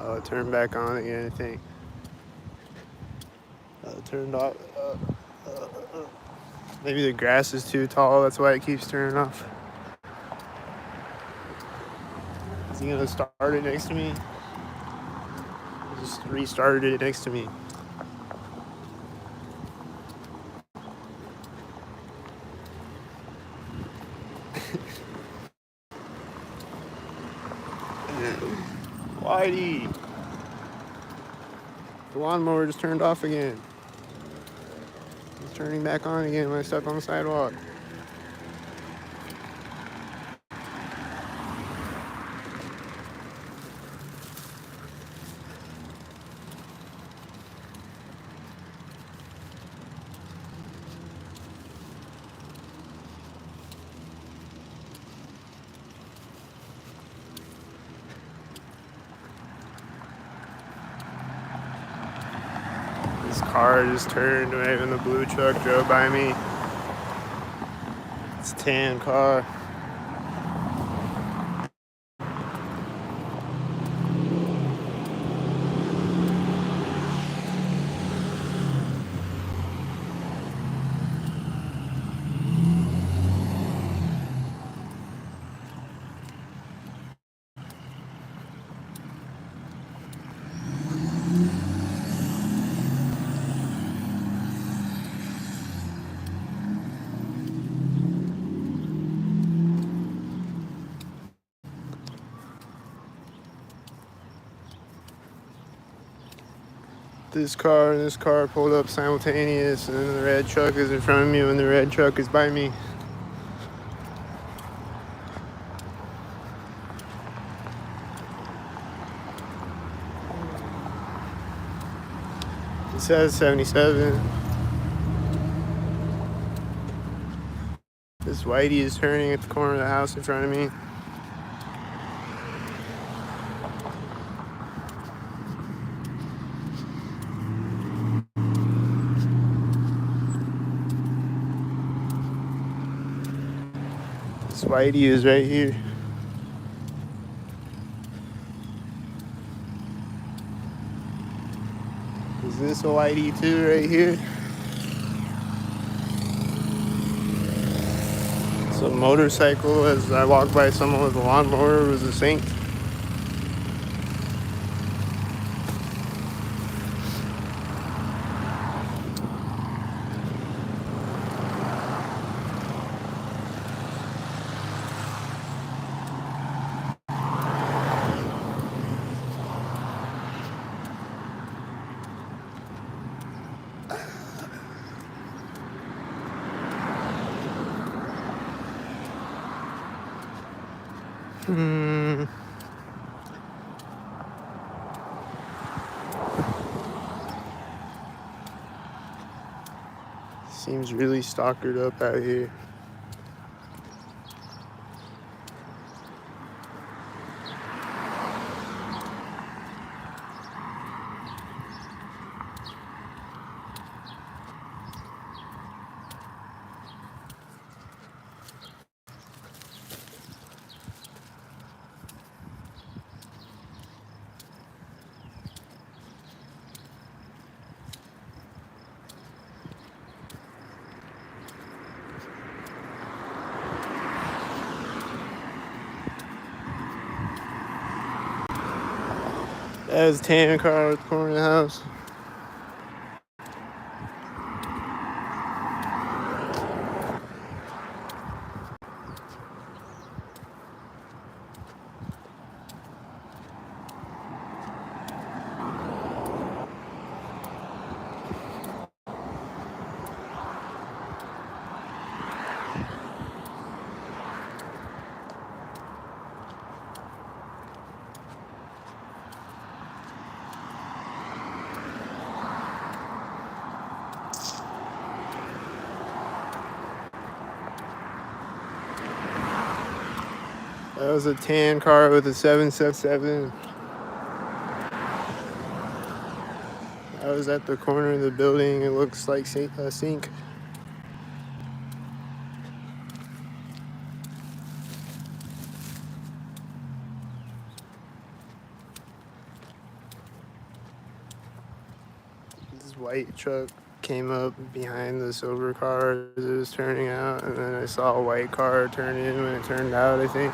Oh, it turned back on again, I think. It turned off. Maybe the grass is too tall, that's why it keeps turning off. Is he gonna start it next to me? I just restarted it next to me. Whitey! The lawnmower just turned off again. It's turning back on again when I step on the sidewalk. This car just turned right when the blue truck drove by me. It's a tan car. This car and this car pulled up simultaneous, and then the red truck is in front of me when the red truck is by me. It says 77. This whitey is turning at the corner of the house in front of me. This whitey is right here. Is this a whitey too right here? It's a motorcycle as I walk by someone with a lawnmower was a sink. Hmm. Seems really stalkered up out here. That was a tan car at the corner of the house. That was a tan car with a 777. I was at the corner of the building. It looks like a sink. This white truck came up behind the silver car as it was turning out, and then I saw a white car turn in when it turned out, I think.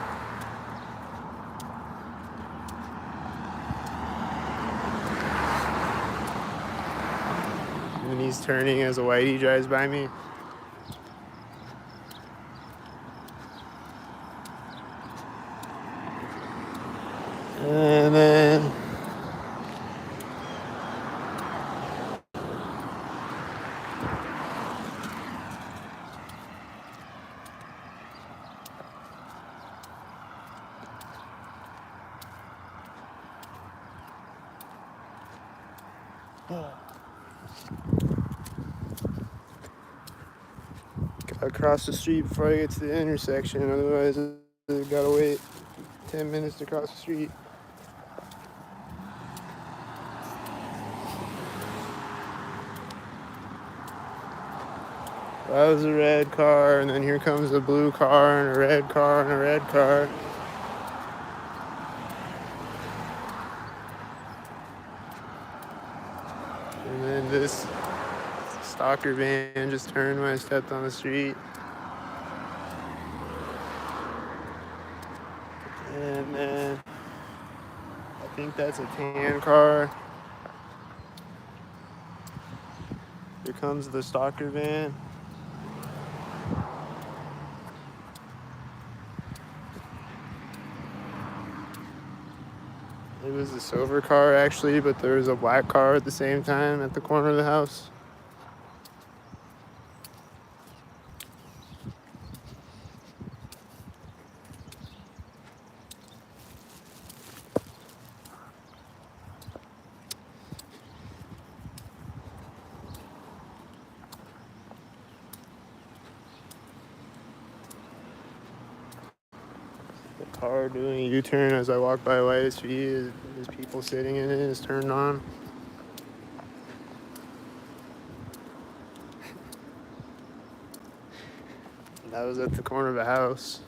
And he's turning as a whitey drives by me. And then got across the street before I get to the intersection. Otherwise, I gotta wait 10 minutes to cross the street. That was a red car, and then here comes a blue car, and a red car, and a red car. And then this stalker van just turned when I stepped on the street. And then I think that's a tan car. Here comes the stalker van. It was a silver car actually, but there was a black car at the same time at the corner of the house. The car doing a U-turn as I walk by YSV. There's people sitting in it. It's turned on. That was at the corner of a house.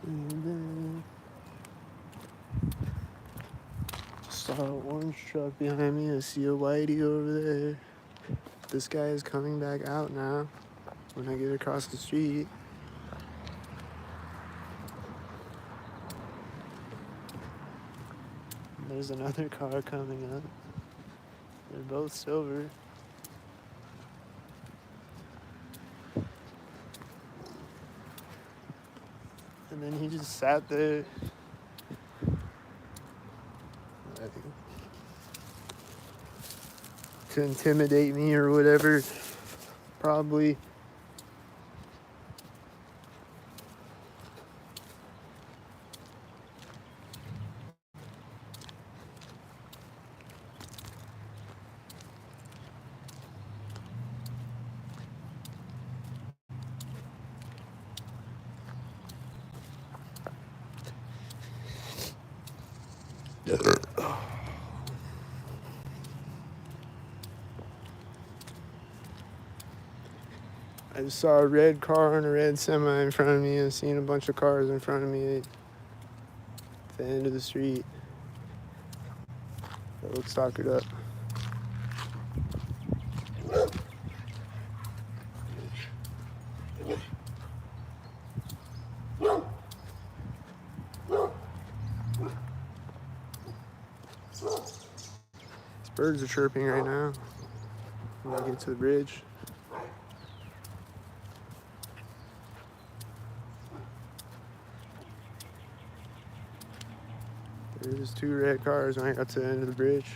And then saw an orange truck behind me. I see a whitey over there. This guy is coming back out now when I get across the street. There's another car coming up. They're both silver. And then he just sat there. I think to intimidate me or whatever. Probably. I just saw a red car and a red semi in front of me. I've seen a bunch of cars in front of me at the end of the street. That look stalkered up. These birds are chirping right now. When I get to the bridge. There's 2 red cars when I got to the end of the bridge.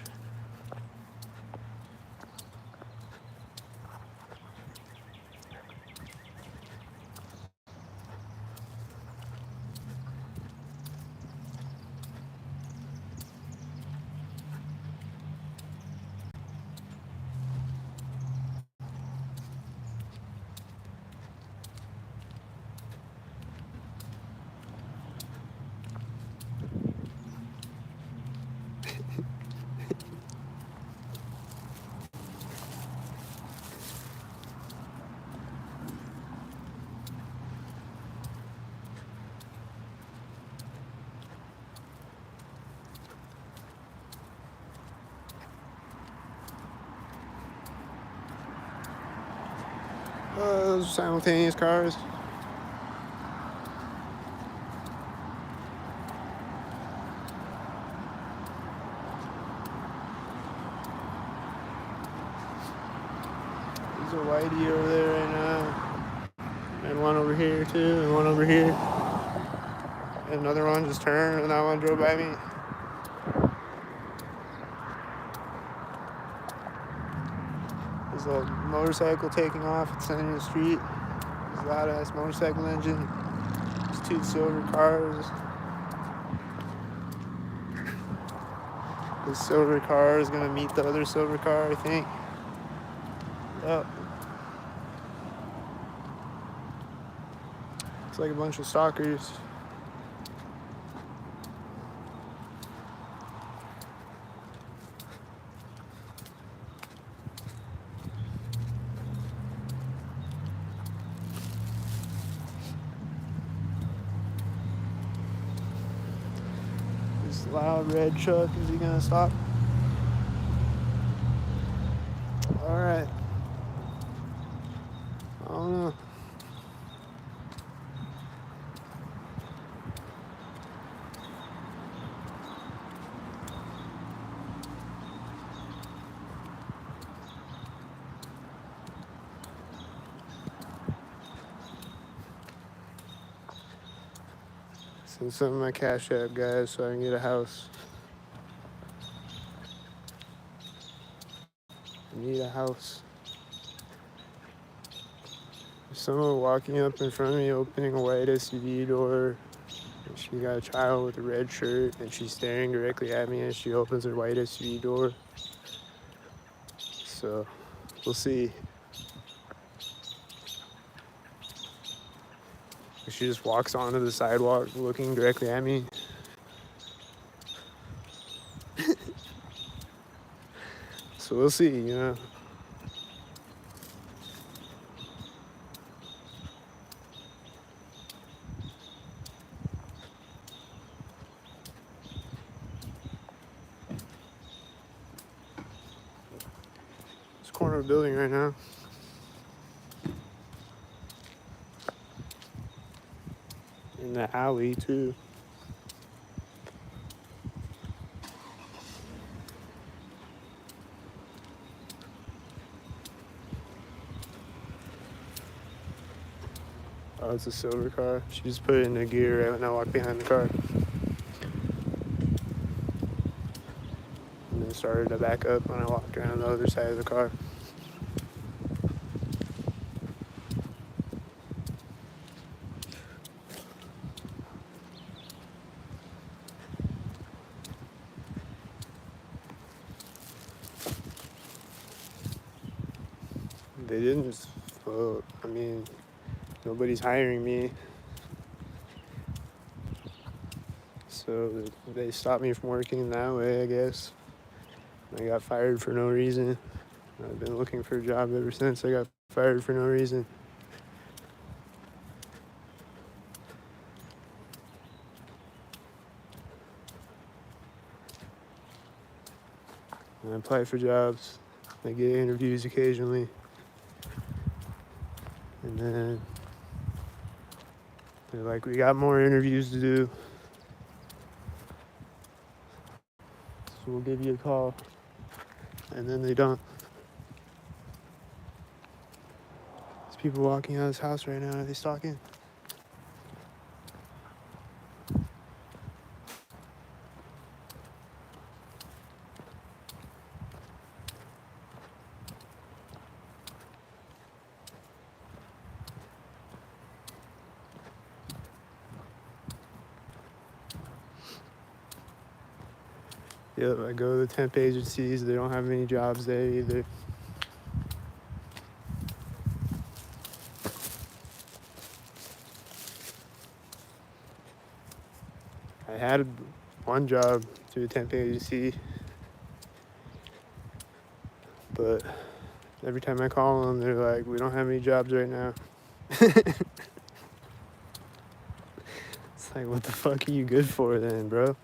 Those are simultaneous cars. There's a whitey over there right now. And one over here too, and one over here. And another one just turned and that one drove by me. There's a motorcycle taking off at the center of the street. There's a loud ass motorcycle engine. There's 2 silver cars. The silver car is gonna meet the other silver car, I think. Yep. Looks like a bunch of stalkers. This loud red truck, is he gonna stop? Alright. I don't know. Send some of my Cash App, guys, so I can get a house. I need a house. There's someone walking up in front of me, opening a white SUV door. And she got a child with a red shirt, and she's staring directly at me as she opens her white SUV door. So, we'll see. She just walks onto the sidewalk looking directly at me. So we'll see, you know. It's a corner of a building right now. In the alley too. Oh, it's a silver car. She just put it in the gear right when I walked behind the car. And then started to back up when I walked around the other side of the car. They didn't just, well, I mean, nobody's hiring me. So they stopped me from working that way, I guess. I got fired for no reason. I've been looking for a job ever since I got fired for no reason. I apply for jobs. I get interviews occasionally. And then they're like, we got more interviews to do. So we'll give you a call. And then they don't. There's people walking out of this house right now. Are they stalking? Yep, I go to the temp agencies. They don't have any jobs there either. I had one job through a temp agency, but every time I call them, they're like, we don't have any jobs right now. It's like, what the fuck are you good for then, bro?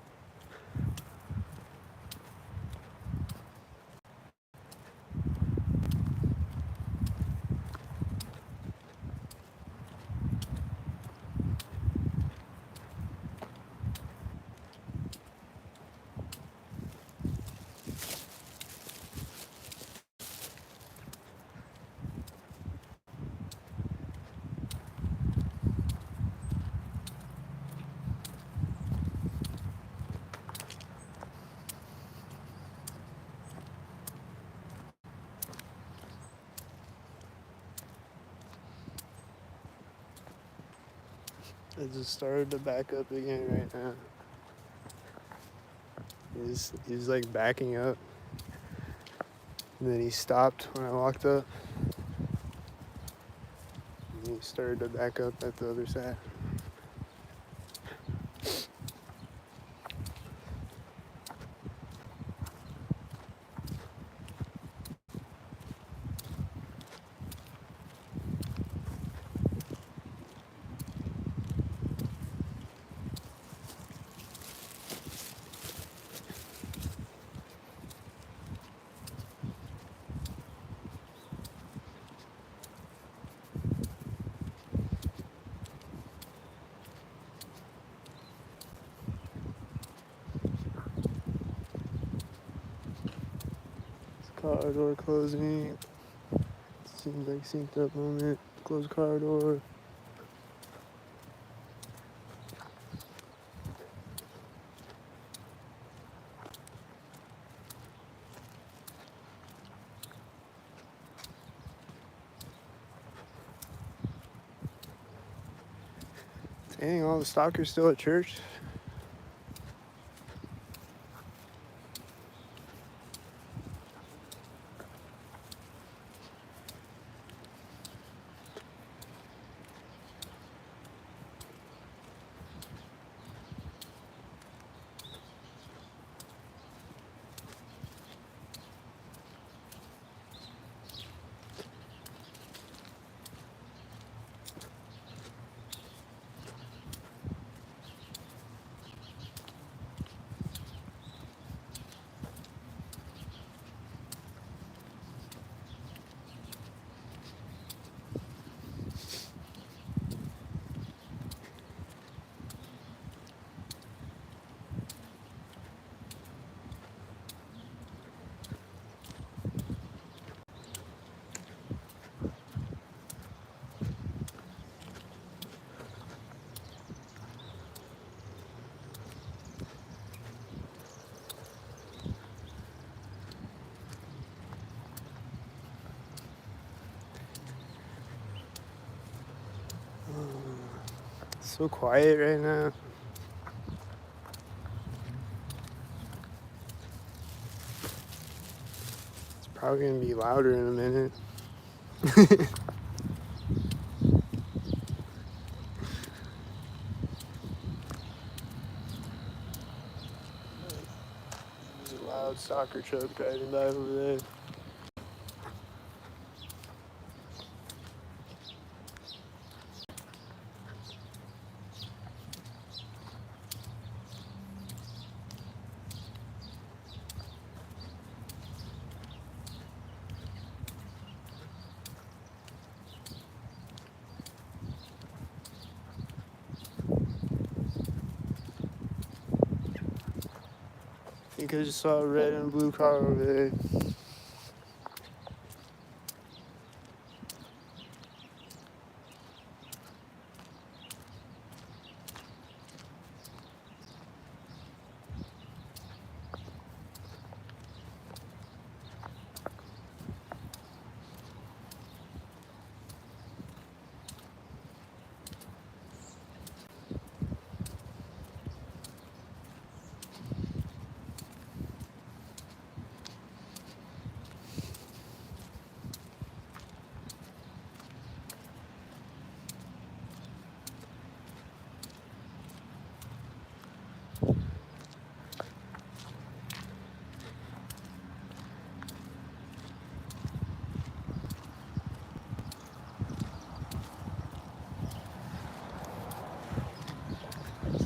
I just started to back up again right now. He's like backing up. And then he stopped when I walked up. And he started to back up at the other side. Car door closing. Seems like synced up moment. Close car door. Dang, all the stalkers still at church. So quiet right now. It's probably gonna be louder in a minute. There's a loud soccer truck driving by over there. I think I just saw a red and blue car over there.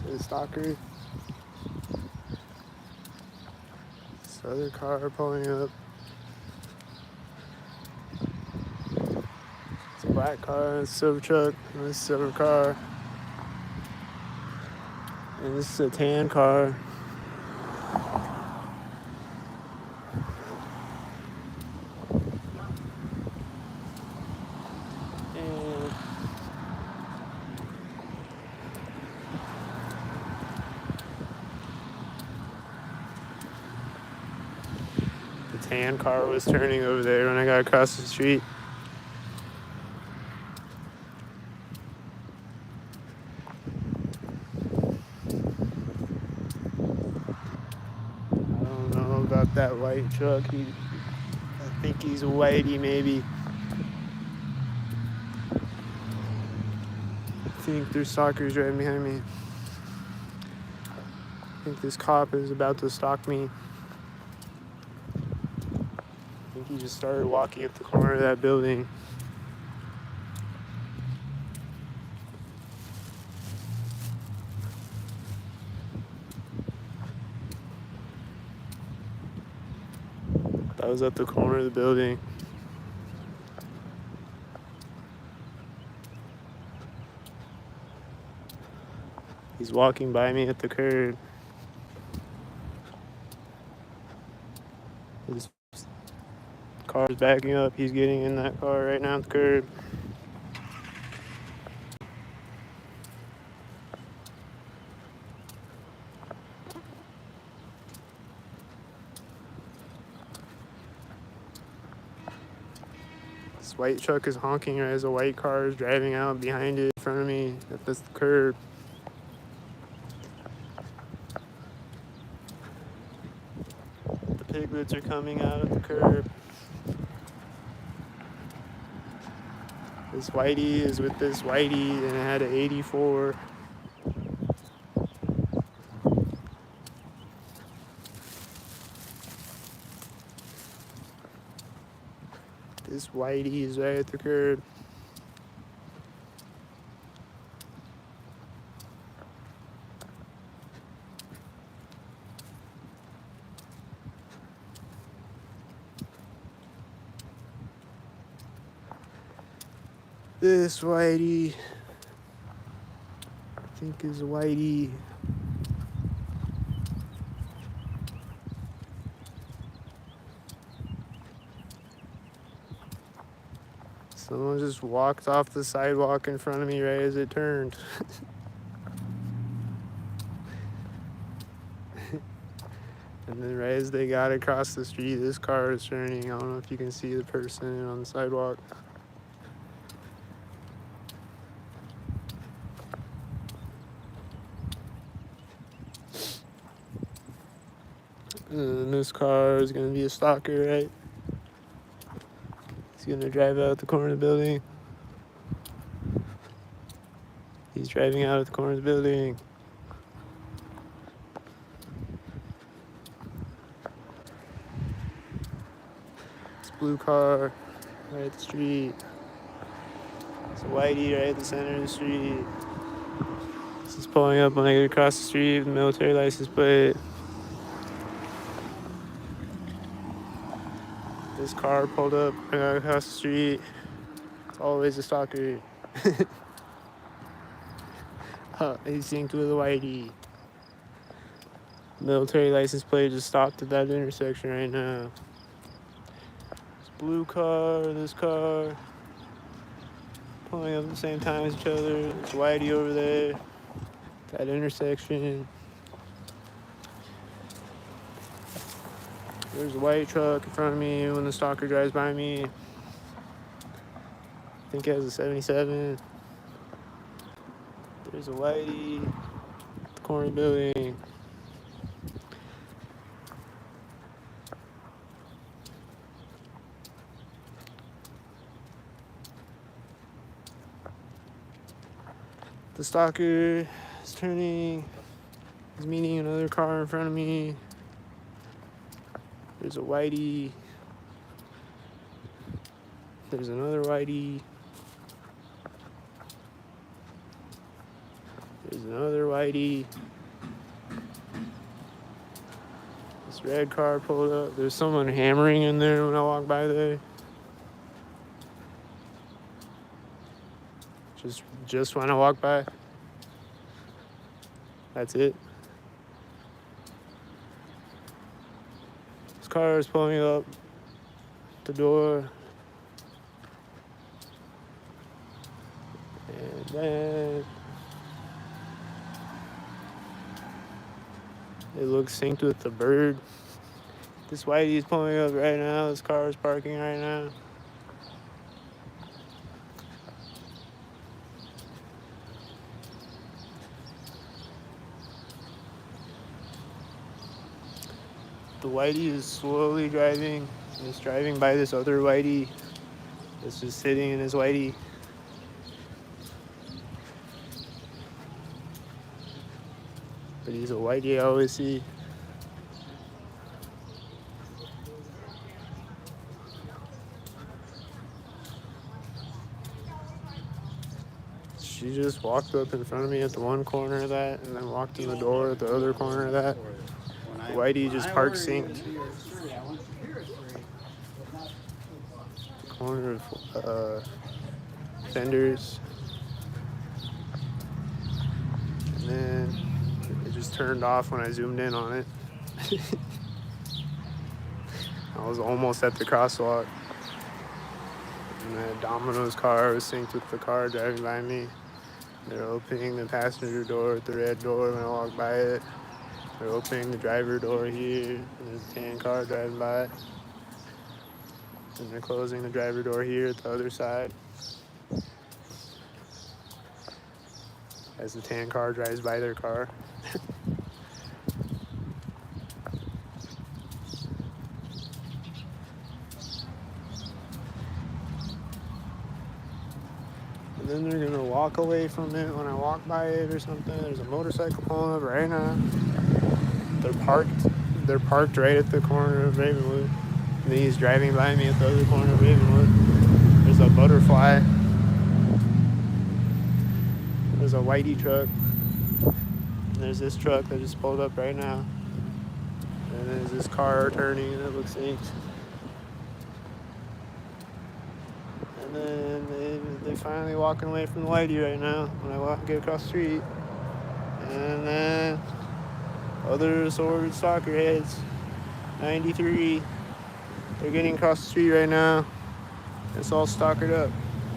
The stalker. This other car pulling up. It's a black car, a silver truck, and this silver car. And this is a tan car. And the tan car was turning over there when I got across the street. I don't know about that white truck. I think he's a whitey, maybe. I think there's stalkers right behind me. I think this cop is about to stalk me. I think he just started walking up the corner of that building. That was at the corner of the building. He's walking by me at the curb. His car's backing up. He's getting in that car right now at the curb. This white truck is honking right as a white car is driving out behind it in front of me at this curb. The piglets are coming out at the curb. This whitey is with this whitey and it had an 84. This whitey is right at the curb. This whitey, I think is whitey. Someone just walked off the sidewalk in front of me right as it turned. And then right as they got across the street, this car is turning. I don't know if you can see the person on the sidewalk. And this car is gonna be a stalker, right? He's gonna drive out the corner of the building. He's driving out of the corner of the building. This blue car right at the street. It's a whitey right at the center of the street. This is pulling up when I get across the street with the military license plate. This car pulled up when I got across the street. It's always a stalker. He's synced with a whitey. Military license plate just stopped at that intersection right now. This blue car, this car, pulling up at the same time as each other. There's whitey over there. That intersection. There's a white truck in front of me when the stalker drives by me. I think it has a 77. There's a whitey at the corner building. The stalker is turning. He's meeting another car in front of me. There's a whitey. There's another whitey. There's another whitey. This red car pulled up. There's someone hammering in there when I walk by there. Just when I walk by. That's it. This car is pulling up the door. And then it looks synced with the bird. This whitey is pulling up right now. This car is parking right now. The whitey is slowly driving. He's driving by this other whitey that's just sitting in his whitey. But he's a whitey I always see. She just walked up in front of me at the one corner of that and then walked in the door at the other corner of that. Whitey just parked synced. Corner of fenders. And then it just turned off when I zoomed in on it. I was almost at the crosswalk. And the Domino's car was synced with the car driving by me. They're opening the passenger door at the red door when I walk by it. They're opening the driver door here, and there's a tan car driving by. And they're closing the driver door here at the other side. As the tan car drives by their car. And then they're gonna walk away from it when I walk by it or something. There's a motorcycle pulling up right now. They're parked right at the corner of Ravenwood. And he's driving by me at the other corner of Ravenwood. There's a butterfly. There's a whitey truck. And there's this truck that just pulled up right now. And there's this car turning and it looks synced. And then they're finally walking away from the whitey right now when I get across the street. And then other assorted stalker heads, 93. They're getting across the street right now. It's all stalkered up.